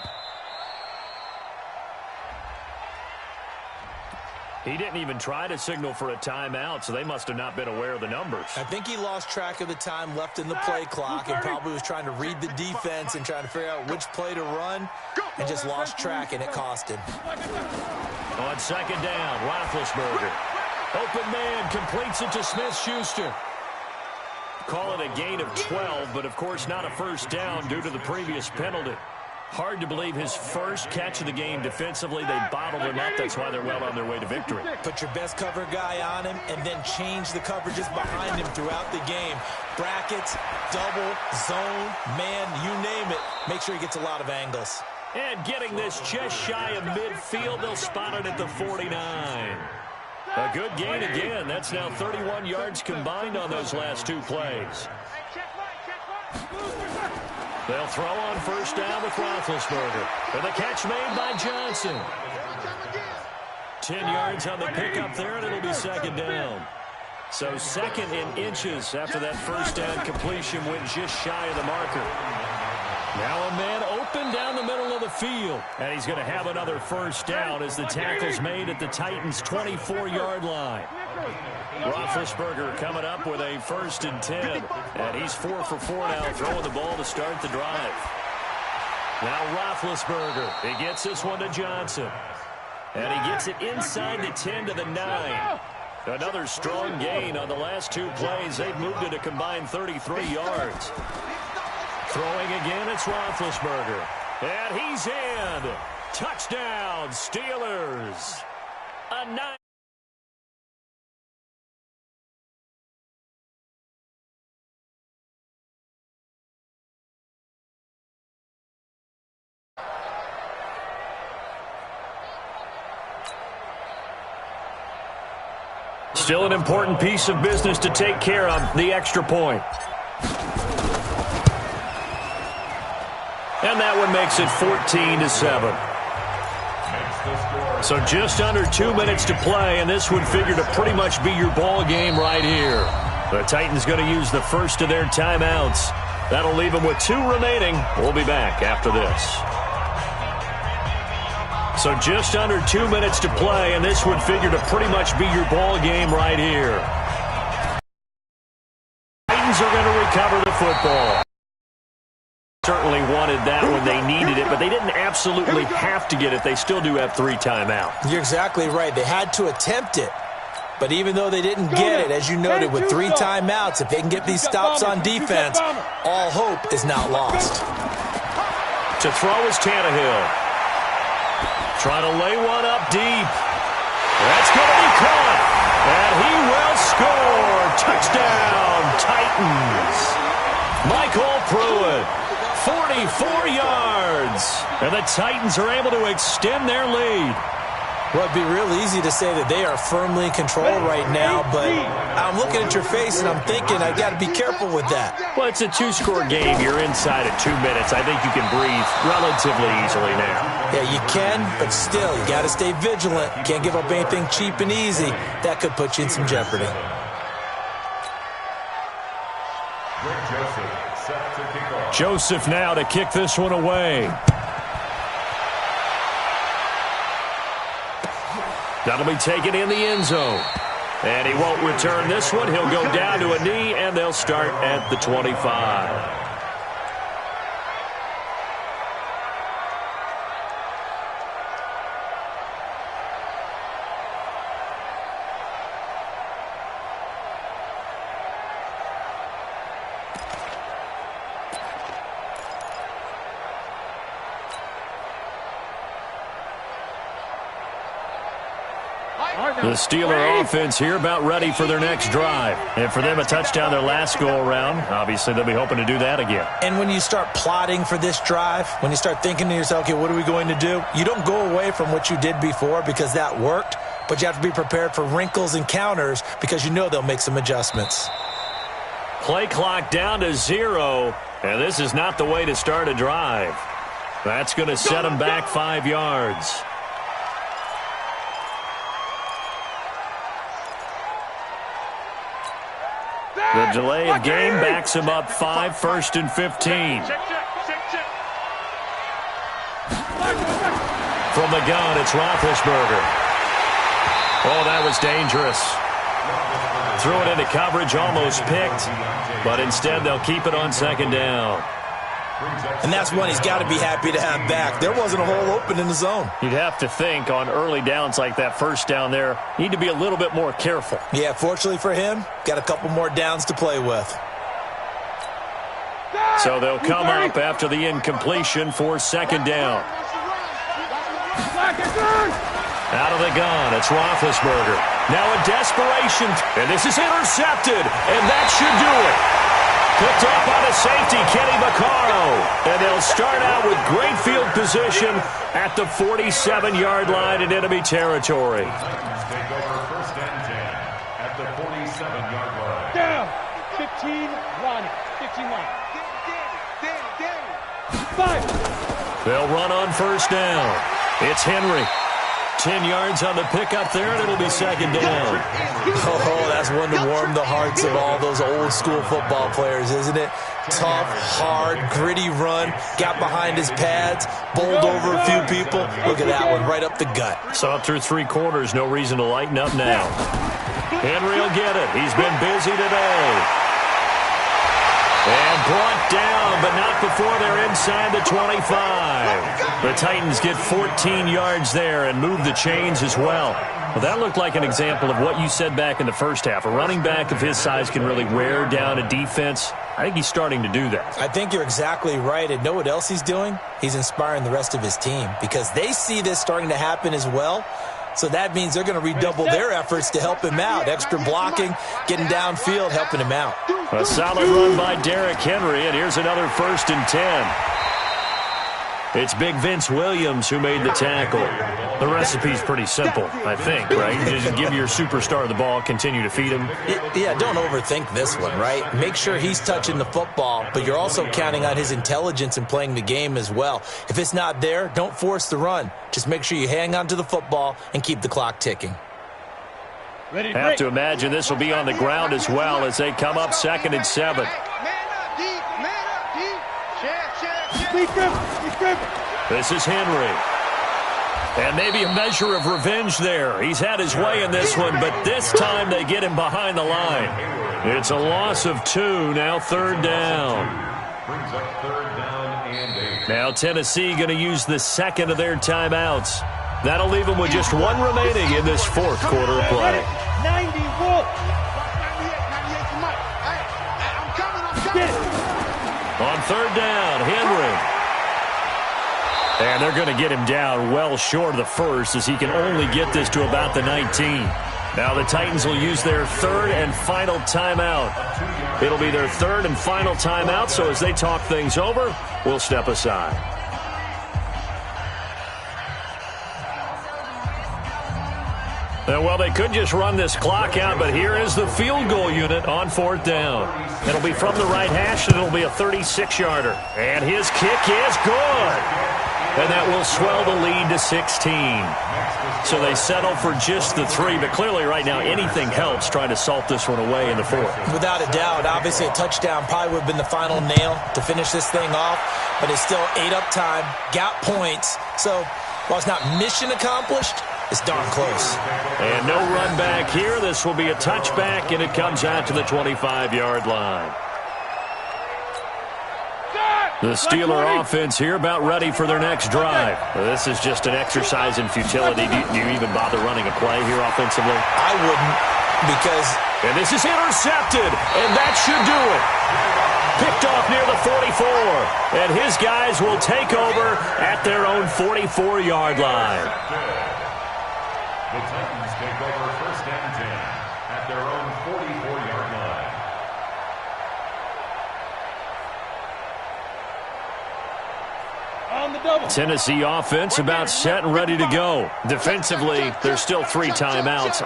He didn't even try to signal for a timeout, so they must have not been aware of the numbers. I think he lost track of the time left in the play clock and probably was trying to read the defense and trying to figure out which play to run and just lost track, and it cost him. On 2nd down, Roethlisberger. Open man completes it to Smith-Schuster. Call it a gain of 12, but of course not a first down due to the previous penalty. Hard to believe his first catch of the game defensively. They bottled him up. That's why they're well on their way to victory. Put your best cover guy on him and then change the coverages behind him throughout the game. Brackets, double, zone, man, you name it. Make sure he gets a lot of angles. And getting this just shy of midfield, they'll spot it at the 49. A good gain again. That's now 31 yards combined on those last 2 plays. They'll throw on first down with Roethlisberger. And the catch made by Johnson. 10 yards on the pickup there, and it'll be 2nd down. So 2nd in inches after that first down completion went just shy of the marker. Now a man open down the middle of the field. And he's going to have another first down as the tackle's made at the Titans' 24-yard line. Roethlisberger coming up with a 1st and 10. And he's 4 for 4 now, throwing the ball to start the drive. Now Roethlisberger. He gets this one to Johnson. And he gets it inside the 10 to the 9. Another strong gain on the last 2 plays. They've moved it a combined 33 yards. Throwing again, it's Roethlisberger. And he's in. Touchdown, Steelers. A 9. Still an important piece of business to take care of, the extra point. And that one makes it 14-7. So just under 2 minutes to play, and this would figure to pretty much be your ball game right here. The Titans going to use the first of their timeouts. That'll leave them with 2 remaining. We'll be back after this. So just under 2 minutes to play, and this would figure to pretty much be your ball game right here. Titans are going to recover the football. Certainly wanted that when they needed it, but they didn't absolutely have to get it. They still do have 3 timeouts. You're exactly right. They had to attempt it. But even though they didn't get it, as you noted, with 3 timeouts, if they can get these stops on defense, all hope is not lost. To throw is Tannehill. Trying to lay one up deep. That's going to be caught. And he will score. Touchdown, Titans. Michael Pruitt, 44 yards. And the Titans are able to extend their lead. Well, it'd be real easy to say that they are firmly in control right now, but I'm looking at your face and I'm thinking I got to be careful with that. Well, it's a 2-score game. You're inside at 2 minutes. I think you can breathe relatively easily now. Yeah, you can, but still, you got to stay vigilant. Can't give up anything cheap and easy. That could put you in some jeopardy. Joseph now to kick this one away. That'll be taken in the end zone. And he won't return this one. He'll go down to a knee, and they'll start at the 25. The Steeler offense here about ready for their next drive. And for them, a touchdown their last go-around. Obviously, they'll be hoping to do that again. And when you start plotting for this drive, when you start thinking to yourself, okay, what are we going to do? You don't go away from what you did before because that worked, but you have to be prepared for wrinkles and counters because you know they'll make some adjustments. Play clock down to 0, and this is not the way to start a drive. That's going to set them back 5 yards. The delay of game backs him up 5, 1st and 15. From the gun, it's Roethlisberger. Oh, that was dangerous. Threw it into coverage, almost picked, but instead they'll keep it on 2nd down. And that's one he's got to be happy to have back. There wasn't a hole open in the zone. You'd have to think on early downs like that 1st down there, you need to be a little bit more careful. Yeah, fortunately for him, got a couple more downs to play with. So they'll come up after the incompletion for 2nd down. Out of the gun, it's Roethlisberger. Now in desperation, and this is intercepted, and that should do it. Picked up on a safety, Kenny Vaccaro. And they'll start out with great field position at the 47-yard line in enemy territory. Take over 1st and 10 at the 47-yard line. Down. 15, Ronnie. 15 line. 5. They'll run on 1st down. It's Henry. 10 yards on the pickup there, and it'll be 2nd down. Oh, that's one to warm the hearts of all those old-school football players, isn't it? Tough, hard, gritty run, got behind his pads, bowled over a few people. Look at that one, right up the gut. Saw through 3 quarters, no reason to lighten up now. Henry will get it. He's been busy today. And brought down, but not before they're inside the 25. The Titans get 14 yards there and move the chains as well. Well, that looked like an example of what you said back in the 1st half. A running back of his size can really wear down a defense. I think he's starting to do that. I think you're exactly right. And know what else he's doing? He's inspiring the rest of his team because they see this starting to happen as well. So that means they're going to redouble their efforts to help him out. Extra blocking, getting downfield, helping him out. A solid run by Derrick Henry, and here's another 1st and 10. It's Big Vince Williams who made the tackle. The recipe's pretty simple, I think, right? Just give your superstar the ball, continue to feed him. Yeah, don't overthink this one, right? Make sure he's touching the football, but you're also counting on his intelligence in playing the game as well. If it's not there, don't force the run. Just make sure you hang on to the football and keep the clock ticking. Have to imagine this will be on the ground as well as they come up 2nd and 7. Man up, D. Man up, D. Check. This is Henry. And maybe a measure of revenge there. He's had his way in this one, but this time they get him behind the line. It's a loss of 2, now 3rd down. Brings up 3rd down and 8. Now Tennessee going to use the second of their timeouts. That'll leave them with just 1 remaining in this 4th quarter of play. 90 Wolf. 98 to Mike. Hey, I'm coming. On 3rd down, Henry. And they're going to get him down well short of the first as he can only get this to about the 19. Now the Titans will use their 3rd and final timeout. It'll be their 3rd and final timeout, so as they talk things over, we'll step aside. Well, they could just run this clock out, but here is the field goal unit on 4th down. It'll be from the right hash, and it'll be a 36-yarder. And his kick is good. And that will swell the lead to 16. So they settle for just the 3, but clearly right now anything helps trying to salt this one away in the 4th. Without a doubt, obviously a touchdown probably would have been the final nail to finish this thing off, but it's still ate up time, got points. So while it's not mission accomplished, it's darn close. And no run back here. This will be a touchback, and it comes out to the 25-yard line. The Steeler offense here about ready for their next drive. This is just an exercise in futility. Do you even bother running a play here offensively? I wouldn't, because... And this is intercepted, and that should do it. Picked off near the 44, and his guys will take over at their own 44-yard line. The Titans take over 1st and 10 at their own 44-yard line. On the double. Tennessee offense about set and ready to go. Defensively, there's still 3 timeouts.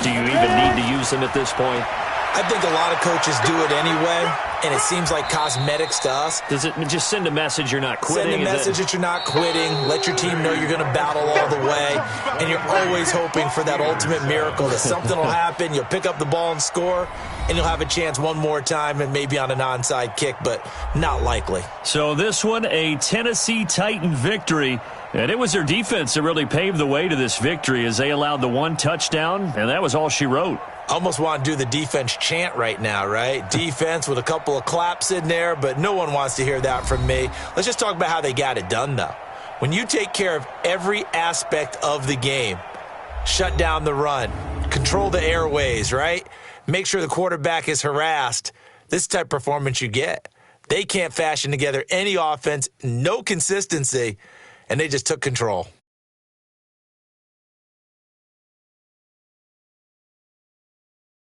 Do you even need to use them at this point? I think a lot of coaches do it anyway, and it seems like cosmetics to us. Does it just send a message you're not quitting? Send a message that you're not quitting. Let your team know you're going to battle all the way, and you're always hoping for that ultimate miracle that something will happen, you'll pick up the ball and score, and you'll have a chance one more time and maybe on an onside kick, but not likely. So this one, a Tennessee Titan victory. And it was their defense that really paved the way to this victory as they allowed the 1 touchdown, and that was all she wrote. Almost want to do the defense chant right now, right? Defense with a couple of claps in there, but no one wants to hear that from me. Let's just talk about how they got it done, though. When you take care of every aspect of the game, shut down the run, control the airways, right? Make sure the quarterback is harassed. This type of performance you get. They can't fashion together any offense, no consistency, and they just took control.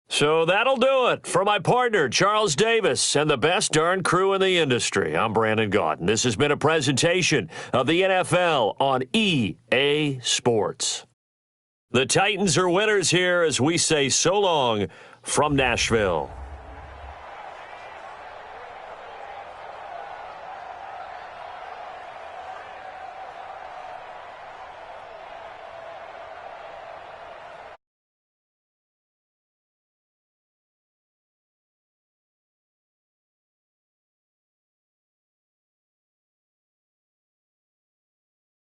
So that'll do it for my partner, Charles Davis, and the best darn crew in the industry. I'm Brandon Gaudin. This has been a presentation of the NFL on EA Sports. The Titans are winners here as we say so long from Nashville.